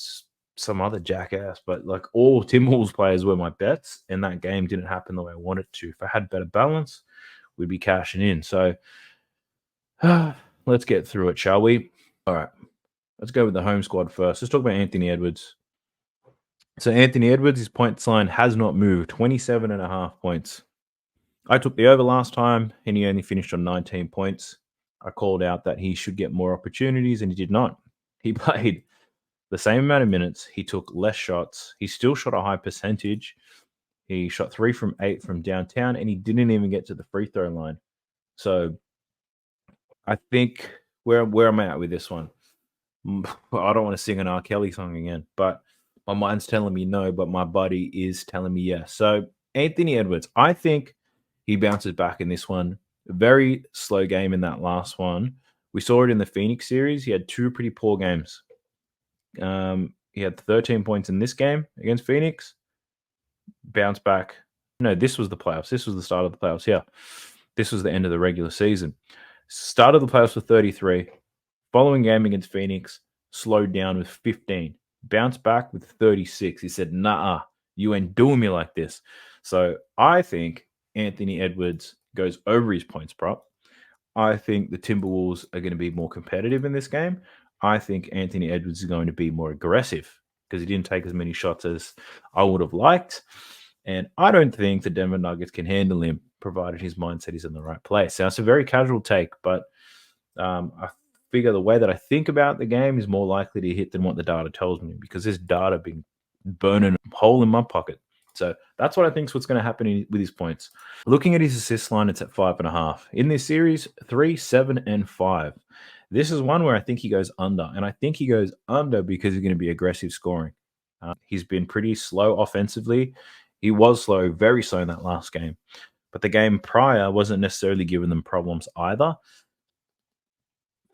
S2: some other jackass. But like, all Timberwolves players were my bets, and that game didn't happen the way I wanted it to. If I had better balance, we'd be cashing in. So let's get through it, shall we? All right. Let's go with the home squad first. Let's talk about Anthony Edwards. So Anthony Edwards, his points line has not moved, 27.5 points. I took the over last time, and he only finished on 19 points. I called out that he should get more opportunities, and he did not. He played the same amount of minutes. He took less shots. He still shot a high percentage. He shot 3 from 8 from downtown, and he didn't even get to the free throw line. So I think where I'm at with this one, I don't want to sing an R. Kelly song again, but my mind's telling me no, but my body is telling me yes. So Anthony Edwards, I think he bounces back in this one. Very slow game in that last one. We saw it in the Phoenix series. He had 2 pretty poor games. He had 13 points in this game against Phoenix. Bounce back. No, this was the playoffs. This was the start of the playoffs. Yeah. This was the end of the regular season. Start of the playoffs with 33. Following game against Phoenix, slowed down with 15. Bounced back with 36. He said, nah, you ain't doing me like this. So I think Anthony Edwards goes over his points prop. I think the Timberwolves are going to be more competitive in this game. I think Anthony Edwards is going to be more aggressive because he didn't take as many shots as I would have liked. And I don't think the Denver Nuggets can handle him, provided his mindset is in the right place. Now, it's a very casual take, but I figure the way that I think about the game is more likely to hit than what the data tells me, because this data been burning a hole in my pocket. So that's what I think is what's going to happen with his points. Looking at his assist line, it's at 5.5. In this series, 3, 7, and 5. This is one where I think he goes under, and I think he goes under because he's going to be aggressive scoring. He's been pretty slow offensively. He was slow, very slow in that last game. But the game prior wasn't necessarily giving them problems either.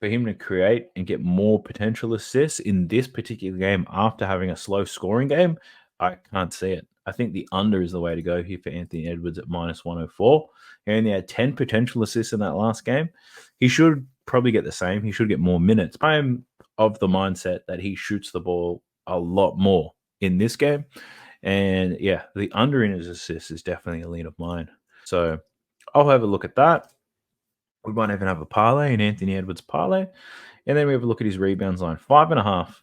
S2: For him to create and get more potential assists in this particular game after having a slow scoring game, I can't see it. I think the under is the way to go here for Anthony Edwards at -104. He only had 10 potential assists in that last game. He should probably get the same. He should get more minutes. I am of the mindset that he shoots the ball a lot more in this game. And yeah, the under in his assists is definitely a lean of mine. So I'll have a look at that. We might even have a parlay, an Anthony Edwards parlay. And then we have a look at his rebounds line, 5.5.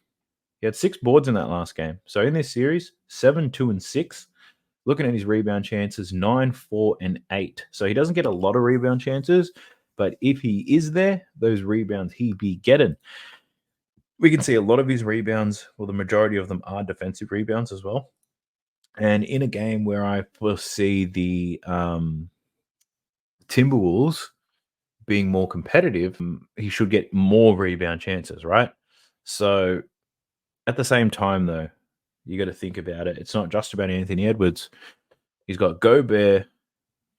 S2: He had 6 boards in that last game. So in this series, 7, 2, and 6. Looking at his rebound chances, 9, 4, and 8. So he doesn't get a lot of rebound chances, but if he is there, those rebounds he be getting. We can see a lot of his rebounds, well, the majority of them are defensive rebounds as well. And in a game where I foresee the Timberwolves being more competitive, he should get more rebound chances, right? So at the same time, though, you got to think about it. It's not just about Anthony Edwards. He's got Gobert,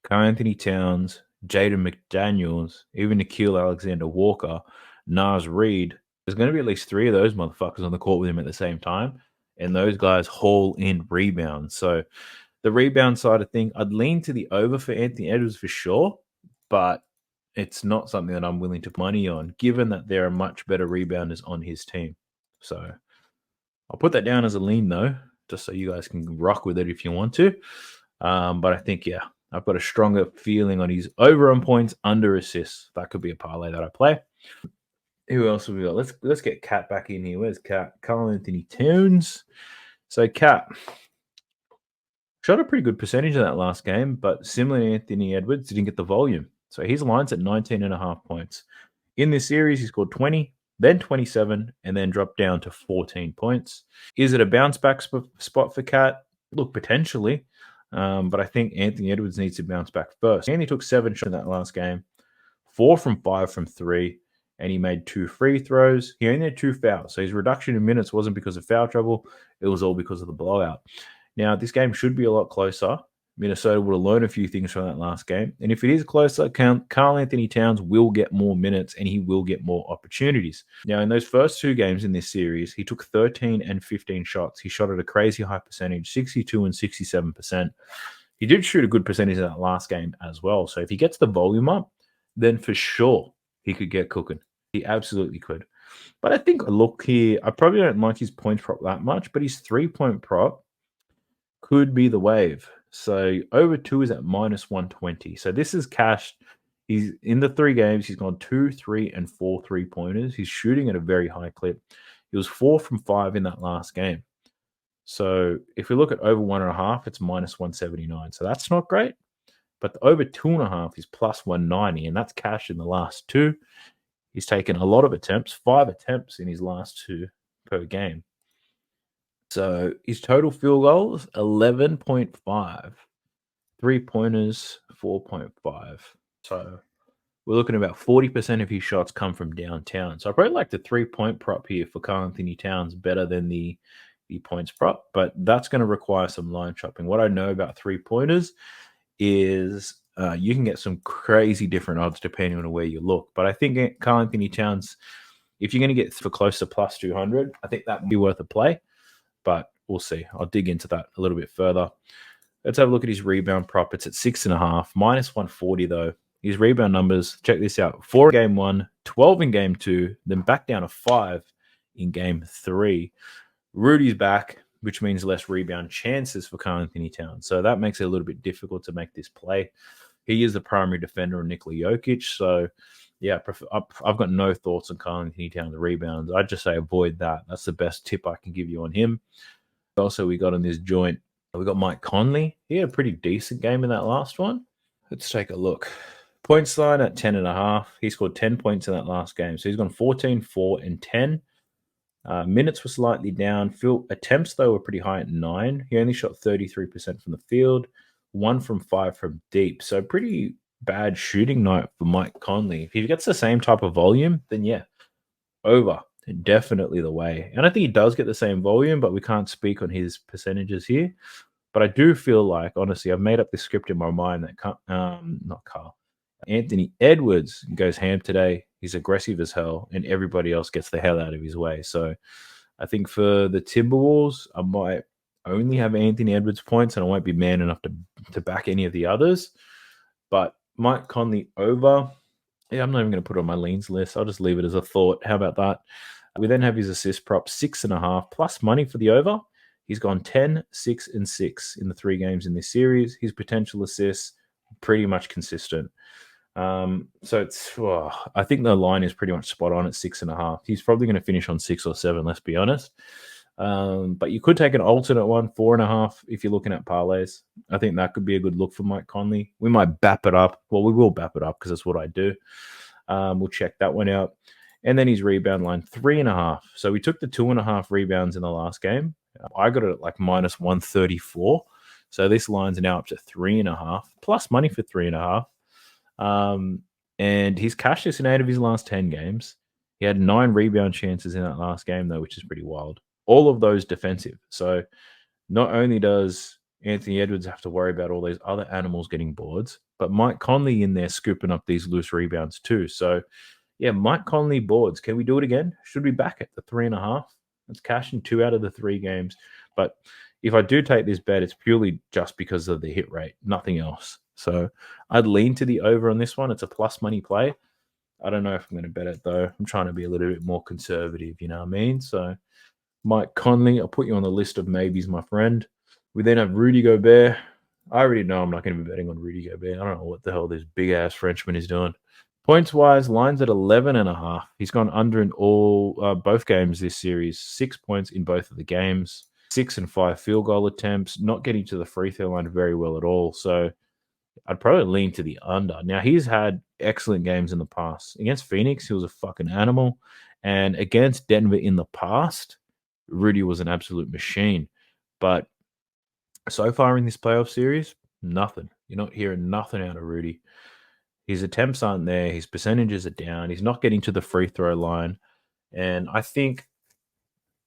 S2: Karl Anthony Towns, Jaden McDaniels, even Nikhil Alexander Walker, Naz Reid. There's going to be at least 3 of those motherfuckers on the court with him at the same time. And those guys haul in rebounds. So the rebound side of thing, I'd lean to the over for Anthony Edwards for sure. But it's not something that I'm willing to put money on, given that there are much better rebounders on his team. So I'll put that down as a lean, though, just so you guys can rock with it if you want to. But I think, yeah, I've got a stronger feeling on his over on points, under assists. That could be a parlay that I play. Who else have we got? Let's get Cat back in here. Where's Cat? Karl Anthony Towns. So Cat shot a pretty good percentage in that last game, but similar to Anthony Edwards, didn't get the volume. So his line's at 19.5 points. In this series, he scored 20, then 27, and then dropped down to 14 points. Is it a bounce back spot for Cat? Look, potentially. But I think Anthony Edwards needs to bounce back first. He only took 7 shots in that last game, 4 from 5 from 3, and he made 2 free throws. He only had 2 fouls. So his reduction in minutes wasn't because of foul trouble. It was all because of the blowout. Now, this game should be a lot closer. Minnesota would have learned a few things from that last game. And if it is closer, Karl Anthony Towns will get more minutes and he will get more opportunities. Now, in those first 2 games in this series, he took 13 and 15 shots. He shot at a crazy high percentage, 62 and 67%. He did shoot a good percentage in that last game as well. So if he gets the volume up, then for sure he could get cooking. He absolutely could. But I think, look here, I probably don't like his points prop that much, but his 3-point prop could be the wave. So over 2 is at minus 120. So this is cashed. He's in the 3 games. He's gone 2, 3, and 4 3-pointers. He's shooting at a very high clip. He was 4 from 5 in that last game. So if we look at over 1.5, it's minus 179. So that's not great. But the over 2.5 is plus 190, and that's cash in the last 2. He's taken a lot of attempts, 5 attempts in his last 2 per game. So his total field goals, 11.5. 3-pointers, 4.5. So we're looking at about 40% of his shots come from downtown. So I probably like the 3-point prop here for Karl Anthony Towns better than the points prop, but that's going to require some line shopping. What I know about 3-pointers is you can get some crazy different odds depending on where you look. But I think Karl Anthony Towns, if you're going to get for close to plus 200, I think that would be worth a play. But we'll see. I'll dig into that a little bit further. Let's have a look at his rebound prop. It's at 6.5, minus 140 though. His rebound numbers, check this out: 4 in game 1, 12 in game 2, then back down to 5 in game 3. Rudy's back, which means less rebound chances for Karl Anthony Towns. So that makes it a little bit difficult to make this play. He is the primary defender of Nikola Jokic. So, yeah, I've got no thoughts on Karl Anthony Towns' rebounds. I'd just say avoid that. That's the best tip I can give you on him. Also, we got on this joint, we got Mike Conley. He had a pretty decent game in that last one. Let's take a look. Points line at 10.5. He scored 10 points in that last game. So he's gone 14, 4, and 10. Minutes were slightly down. Field attempts, though, were pretty high at 9. He only shot 33% from the field, 1 from 5 from deep. So pretty bad shooting night for Mike Conley. If he gets the same type of volume, then yeah, over. Definitely the way. And I think he does get the same volume, but we can't speak on his percentages here. But I do feel like, honestly, I've made up this script in my mind that not Carl, Anthony Edwards goes ham today. He's aggressive as hell, and everybody else gets the hell out of his way. So I think for the Timberwolves, I might only have Anthony Edwards points, and I won't be man enough to back any of the others. But Mike Conley over. Yeah, I'm not even going to put it on my leans list. I'll just leave it as a thought. How about that? We then have his assist prop, 6.5, plus money for the over. He's gone 10, 6, and 6 in the 3 games in this series. His potential assists, pretty much consistent. So it's, I think the line is pretty much spot on at 6.5. He's probably going to finish on 6 or 7, let's be honest. But you could take an alternate one, 4.5, if you're looking at parlays. I think that could be a good look for Mike Conley. We might bap it up. Well, we will bap it up because that's what I do. We'll check that one out. And then his rebound line, 3.5. So we took the 2.5 rebounds in the last game. I got it at like minus 134. So this line's now up to 3.5, plus money for 3.5. And he's cashed this in 8 of his last 10 games. He had 9 rebound chances in that last game, though, which is pretty wild. All of those defensive. So not only does Anthony Edwards have to worry about all these other animals getting boards, but Mike Conley in there scooping up these loose rebounds too. So, yeah, Mike Conley boards. Can we do it again? Should we back at the 3.5? Let's cash in 2 out of the 3 games. But if I do take this bet, it's purely just because of the hit rate, nothing else. So I'd lean to the over on this one. It's a plus money play. I don't know if I'm going to bet it, though. I'm trying to be a little bit more conservative, you know what I mean? So Mike Conley, I'll put you on the list of maybes, my friend. We then have Rudy Gobert. I already know I'm not going to be betting on Rudy Gobert. I don't know what the hell this big-ass Frenchman is doing. Points-wise, line's at 11.5. He's gone under in both games this series. 6 points in both of the games. 6 and 5 field goal attempts. Not getting to the free throw line very well at all. So I'd probably lean to the under. Now, he's had excellent games in the past. Against Phoenix, he was a fucking animal. And against Denver in the past, Rudy was an absolute machine. But so far in this playoff series, nothing. You're not hearing nothing out of Rudy. His attempts aren't there. His percentages are down. He's not getting to the free throw line. And I think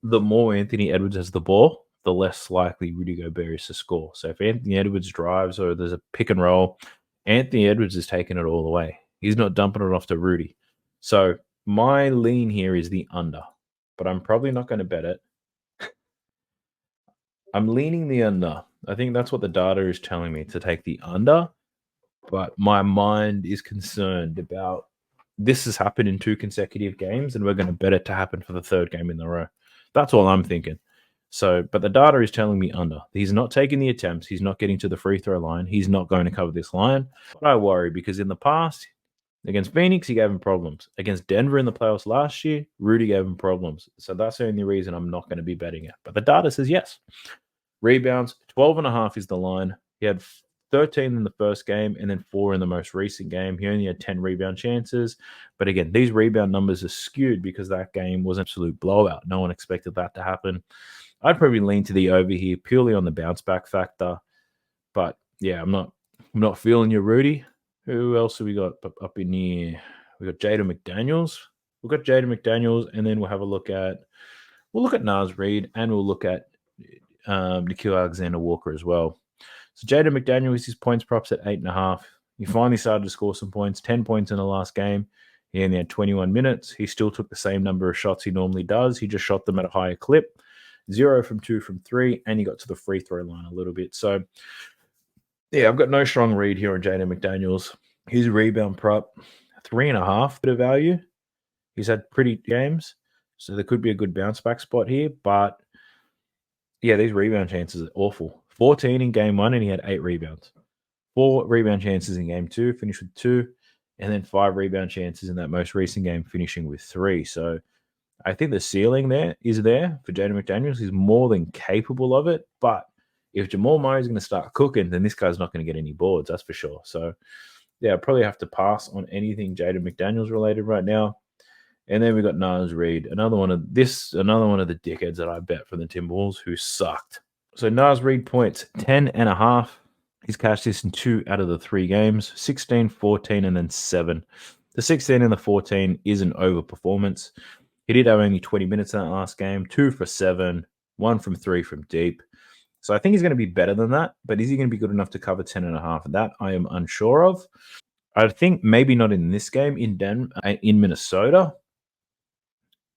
S2: the more Anthony Edwards has the ball, the less likely Rudy Gobert is to score. So if Anthony Edwards drives or there's a pick and roll, Anthony Edwards is taking it all the way. He's not dumping it off to Rudy. So my lean here is the under, but I'm probably not going to bet it. I'm leaning the under. I think that's what the data is telling me, to take the under. But my mind is concerned about this has happened in 2 consecutive games, and we're going to bet it to happen for the 3rd game in a row. That's all I'm thinking. So, but the data is telling me under. He's not taking the attempts. He's not getting to the free throw line. He's not going to cover this line. But I worry because in the past, against Phoenix, he gave him problems. Against Denver in the playoffs last year, Rudy gave him problems. So that's the only reason I'm not going to be betting it. But the data says yes. Rebounds, 12.5 is the line. He had 13 in the first game and then 4 in the most recent game. He only had 10 rebound chances. But again, these rebound numbers are skewed because that game was an absolute blowout. No one expected that to happen. I'd probably lean to the over here purely on the bounce back factor. But yeah, I'm not feeling your Rudy. Who else have we got up in here? We got Jaden McDaniels. We've got Jaden McDaniels, and then we'll look at Naz Reid, and we'll look at Nickeil Alexander-Walker as well. So Jaden McDaniels, his points props at 8.5. He finally started to score some points, 10 points in the last game. He only had 21 minutes. He still took the same number of shots he normally does. He just shot them at a higher clip. 0 from 2 from 3, and he got to the free throw line a little bit. So, yeah, I've got no strong read here on Jaden McDaniels. His rebound prop, 3.5 bit of value. He's had pretty games, so there could be a good bounce back spot here. But, yeah, these rebound chances are awful. 14 in game 1, and he had 8 rebounds. 4 rebound chances in game 2, finished with 2, and then 5 rebound chances in that most recent game, finishing with 3. So, I think the ceiling is there for Jaden McDaniels. He's more than capable of it. But if Jamal Murray is going to start cooking, then this guy's not going to get any boards, that's for sure. So, yeah, I probably have to pass on anything Jaden McDaniels related right now. And then we got Naz Reid, another one of the dickheads that I bet for the Timberwolves who sucked. So Naz Reid points, 10.5. He's cashed this in 2 out of the 3 games, 16, 14, and then 7. The 16 and the 14 is an overperformance. He did have only 20 minutes in that last game, 2 for 7, 1 from 3 from deep. So I think he's going to be better than that, but is he going to be good enough to cover 10.5? That I am unsure of. I think maybe not in this game in Minnesota.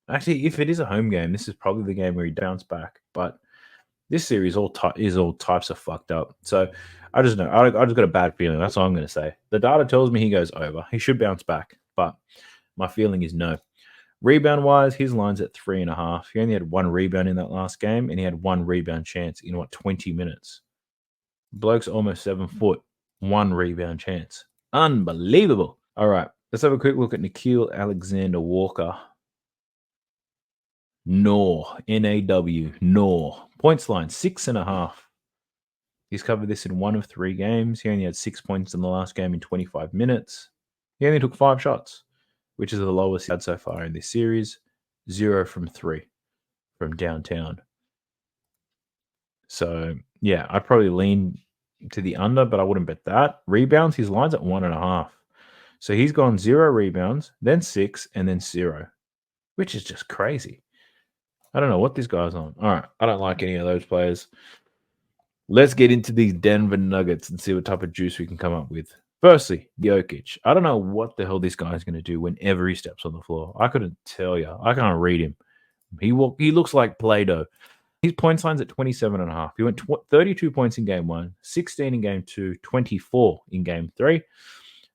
S2: Actually, if it is a home game, this is probably the game where he bounced back. But this series is all types of fucked up. So I just know. I just got a bad feeling. That's all I'm going to say. The data tells me he goes over. He should bounce back, but my feeling is no. Rebound-wise, his line's at 3.5. He only had 1 rebound in that last game, and he had 1 rebound chance in, 20 minutes. Bloke's almost 7 foot, 1 rebound chance. Unbelievable. All right, let's have a quick look at Nikhil Alexander Walker. N-A-W, Nor. Points line, 6.5. He's covered this in 1 of 3 games. He only had 6 points in the last game in 25 minutes. He only took 5 shots, which is the lowest he had so far in this series. 0 from 3 from downtown. So, yeah, I'd probably lean to the under, but I wouldn't bet that. Rebounds, his line's at 1.5. So he's gone 0 rebounds, then 6, and then 0, which is just crazy. I don't know what this guy's on. All right, I don't like any of those players. Let's get into these Denver Nuggets and see what type of juice we can come up with. Firstly, Jokic. I don't know what the hell this guy's going to do whenever he steps on the floor. I couldn't tell you. I can't read him. He looks like Play-Doh. His points line's at 27.5. He went 32 points in game 1, 16 in game 2, 24 in game 3.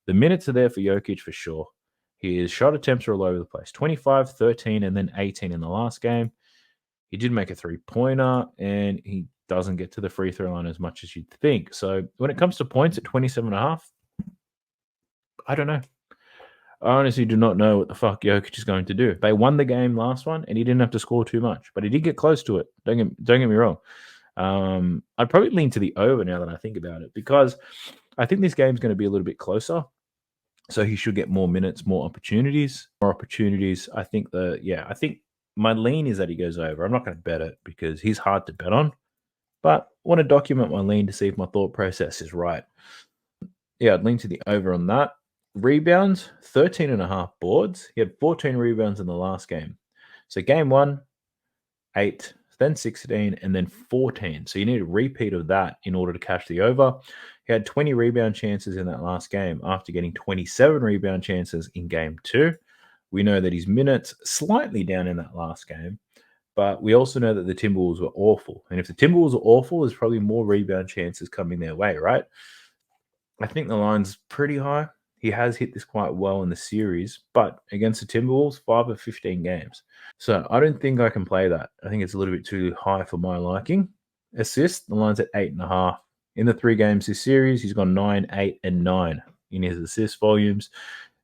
S2: The minutes are there for Jokic for sure. His shot attempts are all over the place. 25, 13, and then 18 in the last game. He did make a 3-pointer, and he doesn't get to the free throw line as much as you'd think. So when it comes to points at 27.5, I don't know. I honestly do not know what the fuck Jokic is going to do. They won the game last one, and he didn't have to score too much, but he did get close to it. Don't get me wrong. I'd probably lean to the over now that I think about it, because I think this game's going to be a little bit closer. So he should get more minutes, more opportunities. I think I think my lean is that he goes over. I'm not going to bet it because he's hard to bet on, but I want to document my lean to see if my thought process is right. Yeah, I'd lean to the over on that. Rebounds, 13.5 boards. He had 14 rebounds in the last game. So game 1, 8, then 16, and then 14. So you need a repeat of that in order to cash the over. He had 20 rebound chances in that last game after getting 27 rebound chances in game 2. We know that his minutes slightly down in that last game, but we also know that the Timberwolves were awful. And if the Timberwolves are awful, there's probably more rebound chances coming their way, right? I think the line's pretty high. He has hit this quite well in the series, but against the Timberwolves, 5 of 15 games. So I don't think I can play that. I think it's a little bit too high for my liking. Assists, the line's at 8.5. In the 3 games this series, he's gone 9, 8, and 9 in his assist volumes.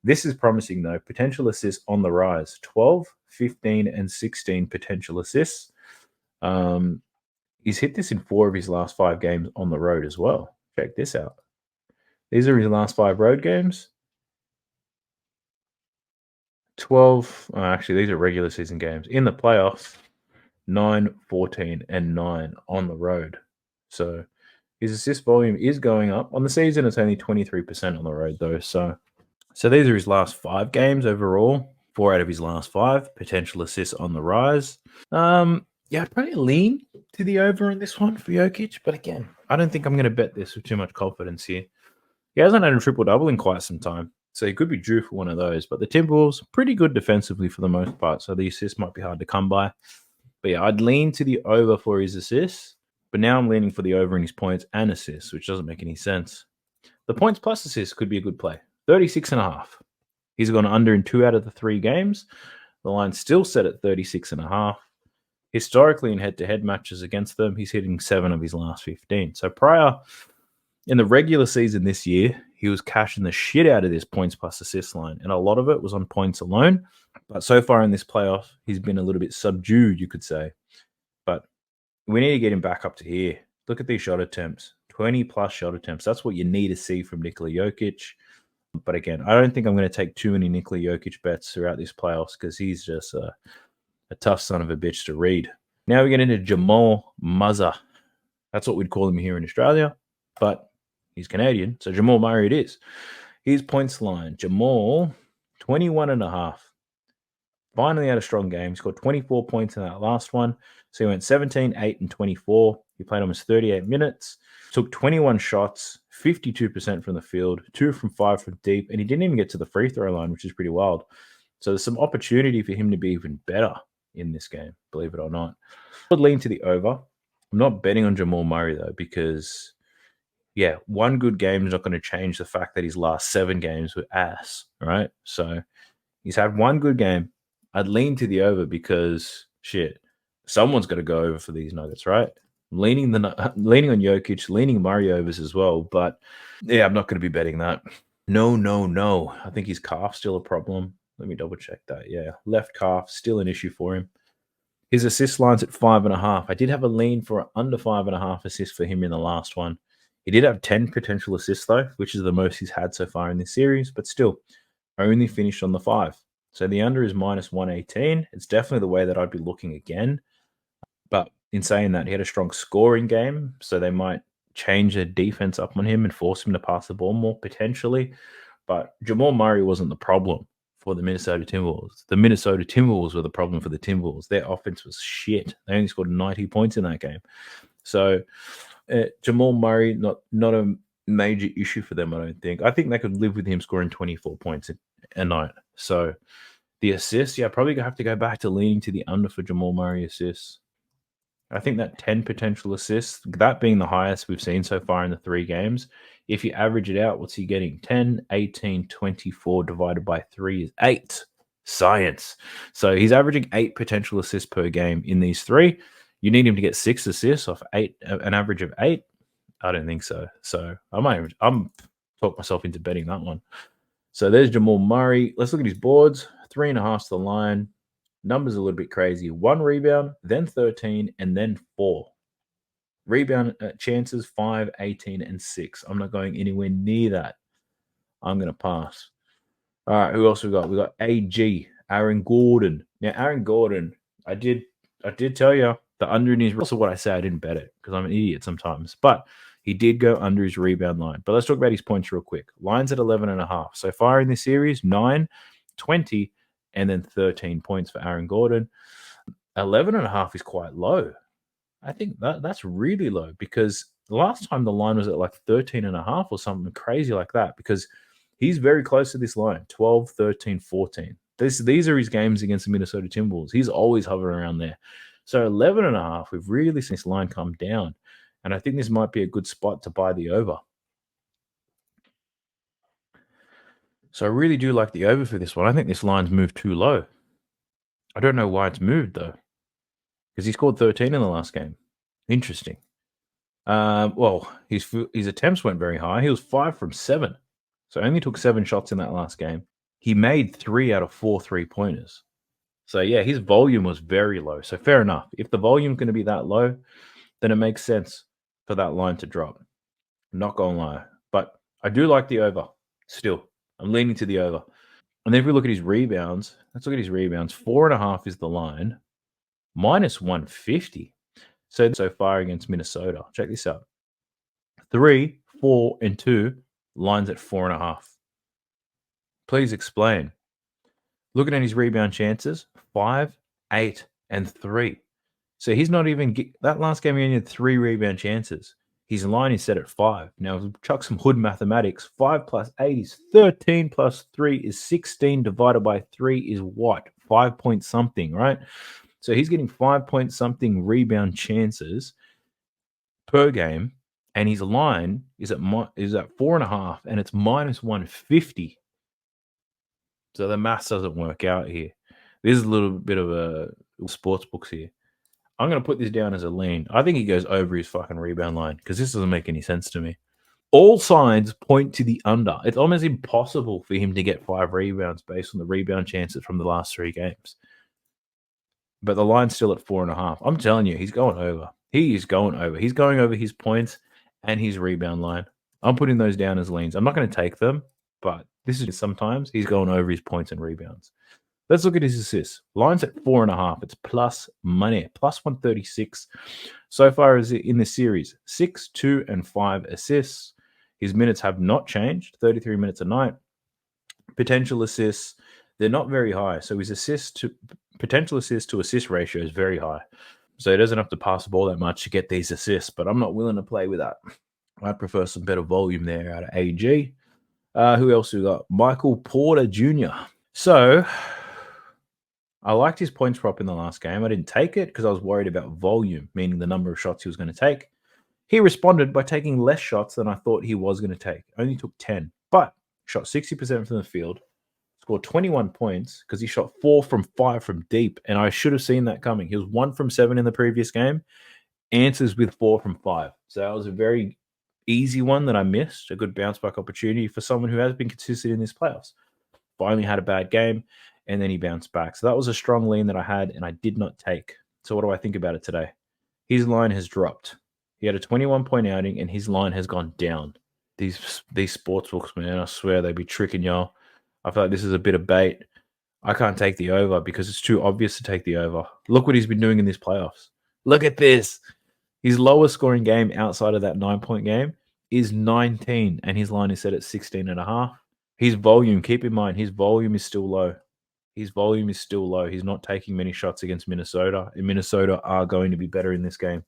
S2: This is promising, though. Potential assists on the rise. 12, 15, and 16 potential assists. He's hit this in 4 of his last 5 games on the road as well. Check this out. These are his last 5 road games. 12, actually, these are regular season games. In the playoffs, 9, 14, and 9 on the road. So his assist volume is going up. On the season, it's only 23% on the road, though. So these are his last 5 games overall. 4 out of his last 5. Potential assists on the rise. Yeah, I'd probably lean to the over on this one for Jokic. But again, I don't think I'm going to bet this with too much confidence here. He hasn't had a triple-double in quite some time, so he could be due for one of those. But the Timberwolves, pretty good defensively for the most part, so the assists might be hard to come by. But yeah, I'd lean to the over for his assists, but now I'm leaning for the over in his points and assists, which doesn't make any sense. The points plus assists could be a good play. 36.5. He's gone under in 2 out of the 3 games. The line's still set at 36.5. Historically, in head-to-head matches against them, he's hitting 7 of his last 15. So prior, in the regular season this year, he was cashing the shit out of this points plus assist line, and a lot of it was on points alone. But so far in this playoff, he's been a little bit subdued, you could say. But we need to get him back up to here. Look at these shot attempts, 20-plus shot attempts. That's what you need to see from Nikola Jokic. But again, I don't think I'm going to take too many Nikola Jokic bets throughout this playoffs because he's just a tough son of a bitch to read. Now we get into Jamal Muzza. That's what we'd call him here in Australia, but he's Canadian, so Jamal Murray it is. His points line, Jamal, 21.5. Finally had a strong game. He scored 24 points in that last one. So he went 17, 8, and 24. He played almost 38 minutes, took 21 shots, 52% from the field, 2 from 5 from deep, and he didn't even get to the free throw line, which is pretty wild. So there's some opportunity for him to be even better in this game, believe it or not. I would lean to the over. I'm not betting on Jamal Murray, though, because, yeah, one good game is not going to change the fact that his last 7 games were ass, right? So he's had one good game. I'd lean to the over because, shit, someone's got to go over for these Nuggets, right? Leaning on Jokic, leaning Murray overs as well. But, yeah, I'm not going to be betting that. No. I think his calf's still a problem. Let me double check that. Yeah, left calf, still an issue for him. His assist line's at 5.5. I did have a lean for under 5.5 assists for him in the last one. He did have 10 potential assists, though, which is the most he's had so far in this series, but still, only finished on the 5. So the under is minus 118. It's definitely the way that I'd be looking again. But in saying that, he had a strong scoring game, so they might change their defense up on him and force him to pass the ball more potentially. But Jamal Murray wasn't the problem for the Minnesota Timberwolves. The Minnesota Timberwolves were the problem for the Timberwolves. Their offense was shit. They only scored 90 points in that game. So Jamal Murray, not a major issue for them, I don't think. I think they could live with him scoring 24 points a night. So the assists, yeah, probably have to go back to leaning to the under for Jamal Murray assists. I think that 10 potential assists, that being the highest we've seen so far in the 3 games, if you average it out, what's he getting? 10, 18, 24 divided by 3 is 8. Science. So he's averaging 8 potential assists per game in these 3. You need him to get 6 assists off 8, an average of 8. I don't think so. So I'm talk myself into betting that one. So there's Jamal Murray. Let's look at his boards. 3.5 to the line. Numbers a little bit crazy. 1 rebound, then 13, and then 4. Rebound chances 5, 18, and 6. I'm not going anywhere near that. I'm going to pass. All right, who else we got? We got AG, Aaron Gordon. Now, Aaron Gordon, I did tell you the under in his. Also, what I say, I didn't bet it because I'm an idiot sometimes. But he did go under his rebound line. But let's talk about his points real quick. Line's at 11.5. So far in this series, 9, 20, and then 13 points for Aaron Gordon. 11.5 is quite low. I think that's really low because the last time the line was at like 13.5 or something crazy like that because he's very close to this line, 12, 13, 14. These are his games against the Minnesota Timberwolves. He's always hovering around there. So 11.5, we've really seen this line come down. And I think this might be a good spot to buy the over. So I really do like the over for this one. I think this line's moved too low. I don't know why it's moved, though. Because he scored 13 in the last game. Interesting. Well, his attempts went very high. He was 5 from 7. So only took 7 shots in that last game. He made 3 out of 4 3-pointers. So, yeah, his volume was very low. So, fair enough. If the volume's going to be that low, then it makes sense for that line to drop. I'm not going to lie. But I do like the over still. I'm leaning to the over. And then if we look at his rebounds, let's look at his rebounds. 4.5 is the line. Minus 150. So far against Minnesota. Check this out. 3, 4, and 2. Lines at 4.5. Please explain. Looking at his rebound chances, 5, 8, and 3. So he's not even that last game. He only had 3 rebound chances. His line is set at 5. Now, chuck some hood mathematics. 5 plus 8 is 13 plus 3 is 16 divided by 3 is what? 5 point something, right? So he's getting 5 point something rebound chances per game, and his line is at 4.5, and it's minus 150. So the maths doesn't work out here. This is a little bit of a sports books here. I'm going to put this down as a lean. I think he goes over his fucking rebound line because this doesn't make any sense to me. All signs point to the under. It's almost impossible for him to get 5 rebounds based on the rebound chances from the last 3 games. But the line's still at 4.5. I'm telling you, he's going over. He is going over. He's going over his points and his rebound line. I'm putting those down as leans. I'm not going to take them, but this is sometimes he's going over his points and rebounds. Let's look at his assists. Line's at 4.5. It's plus money, plus 136. So far as in this series, 6, 2, and 5 assists. His minutes have not changed, 33 minutes a night. Potential assists, they're not very high. So his potential assist to assist ratio is very high. So he doesn't have to pass the ball that much to get these assists, but I'm not willing to play with that. I'd prefer some better volume there out of AG. Who else we got? Michael Porter Jr. So I liked his points prop in the last game. I didn't take it because I was worried about volume, meaning the number of shots he was going to take. He responded by taking less shots than I thought he was going to take. Only took 10, but shot 60% from the field, scored 21 points because he shot 4 from 5 from deep, and I should have seen that coming. He was 1 from 7 in the previous game, answers with 4 from 5. So that was a very easy one that I missed, a good bounce back opportunity for someone who has been consistent in this playoffs. Finally had a bad game, and then he bounced back. So that was a strong lean that I had, and I did not take. So what do I think about it today? His line has dropped. He had a 21-point outing, and his line has gone down. These sportsbooks, man, I swear they'd be tricking y'all. I feel like this is a bit of bait. I can't take the over because it's too obvious to take the over. Look what he's been doing in these playoffs. Look at this. His lowest scoring game outside of that 9-point game is 19, and his line is set at 16.5. His volume, keep in mind, his volume is still low. His volume is still low. He's not taking many shots against Minnesota, and Minnesota are going to be better in this game.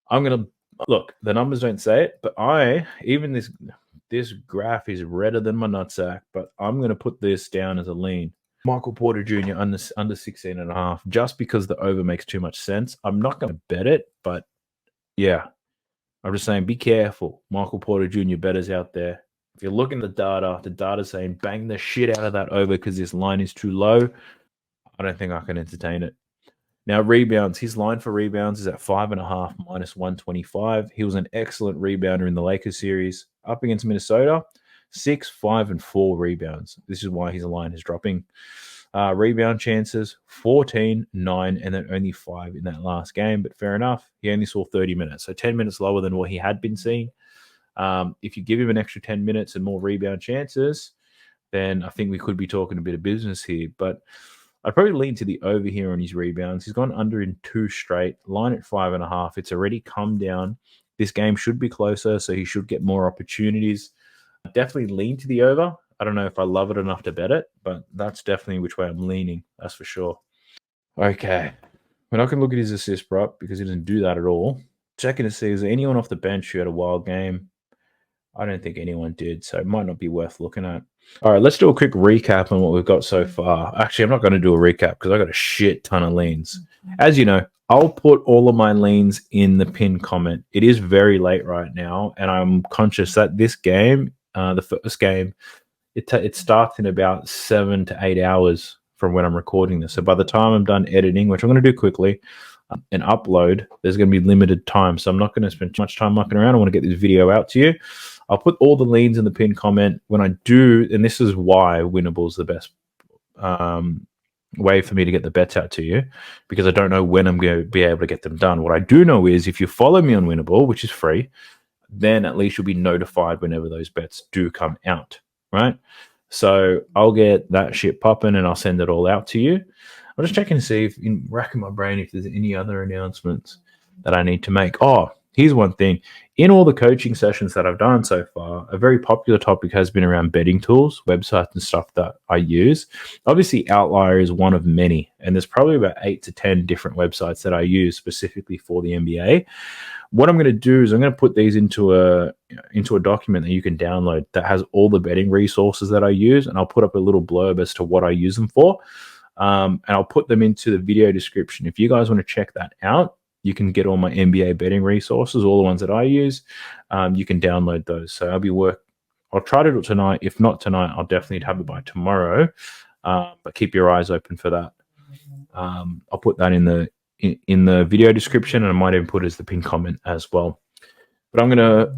S2: I'm going to look, the numbers don't say it, but this graph is redder than my nutsack, but I'm going to put this down as a lean. Michael Porter Jr. under 16.5, just because the over makes too much sense. I'm not going to bet it, but yeah, I'm just saying be careful. Michael Porter Jr. bettors out there. If you're looking at the data's saying bang the shit out of that over because this line is too low. I don't think I can entertain it. Now, rebounds. His line for rebounds is at 5.5 minus 125. He was an excellent rebounder in the Lakers series. Up against Minnesota, 6, 5, and 4 rebounds. This is why his line is dropping. Rebound chances, 14, 9, and then only 5 in that last game. But fair enough. He only saw 30 minutes, so 10 minutes lower than what he had been seeing. If you give him an extra 10 minutes and more rebound chances, then I think we could be talking a bit of business here. But I'd probably lean to the over here on his rebounds. He's gone under in 2 straight, line at 5.5. It's already come down. This game should be closer, so he should get more opportunities. Definitely lean to the over. I don't know if I love it enough to bet it, but that's definitely which way I'm leaning. That's for sure. Okay. We're not going to look at his assist prop because he doesn't do that at all. Checking to see, is there anyone off the bench who had a wild game? I don't think anyone did, so it might not be worth looking at. All right, let's do a quick recap on what we've got so far. Actually, I'm not going to do a recap because I got a shit ton of leans. As you know, I'll put all of my leans in the pinned comment. It is very late right now, and I'm conscious that this game, the first game, it starts in about 7 to 8 hours from when I'm recording this. So by the time I'm done editing, which I'm going to do quickly, and upload, there's going to be limited time. So I'm not going to spend too much time mucking around. I want to get this video out to you. I'll put all the leans in the pinned comment. When I do, and this is why Winnable is the best way for me to get the bets out to you, because I don't know when I'm going to be able to get them done. What I do know is if you follow me on Winnable, which is free, then at least you'll be notified whenever those bets do come out, right? So I'll get that shit popping and I'll send it all out to you. I'm just checking to see if, racking my brain, if there's any other announcements that I need to make. Oh, here's one thing. In all the coaching sessions that I've done so far, a very popular topic has been around betting tools, websites and stuff that I use. Obviously, Outlier is one of many, and there's probably about 8 to 10 different websites that I use specifically for the NBA. What I'm going to do is I'm going to put these into a document that you can download that has all the betting resources that I use, and I'll put up a little blurb as to what I use them for. And I'll put them into the video description. If you guys want to check that out, you can get all my NBA betting resources, all the ones that I use. You can download those. So I'll try to do it tonight. If not tonight, I'll definitely have it by tomorrow. But keep your eyes open for that. I'll put that in the video description, and I might even put it as the pinned comment as well. But I'm gonna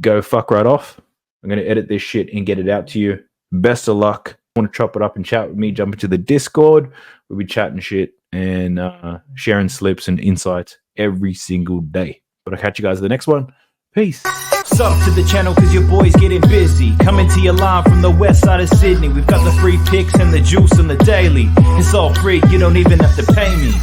S2: go fuck right off. I'm gonna edit this shit and get it out to you. Best of luck. Want to chop it up and chat with me, jump into the Discord. We'll be chatting shit and sharing slips and insights every single day. But I'll catch you guys in the next one. Peace.
S3: Sub to the channel cause your boy's getting busy. Coming to your line from the west side of Sydney. We've got the free picks and the juice and the daily. It's all free, you don't even have to pay me.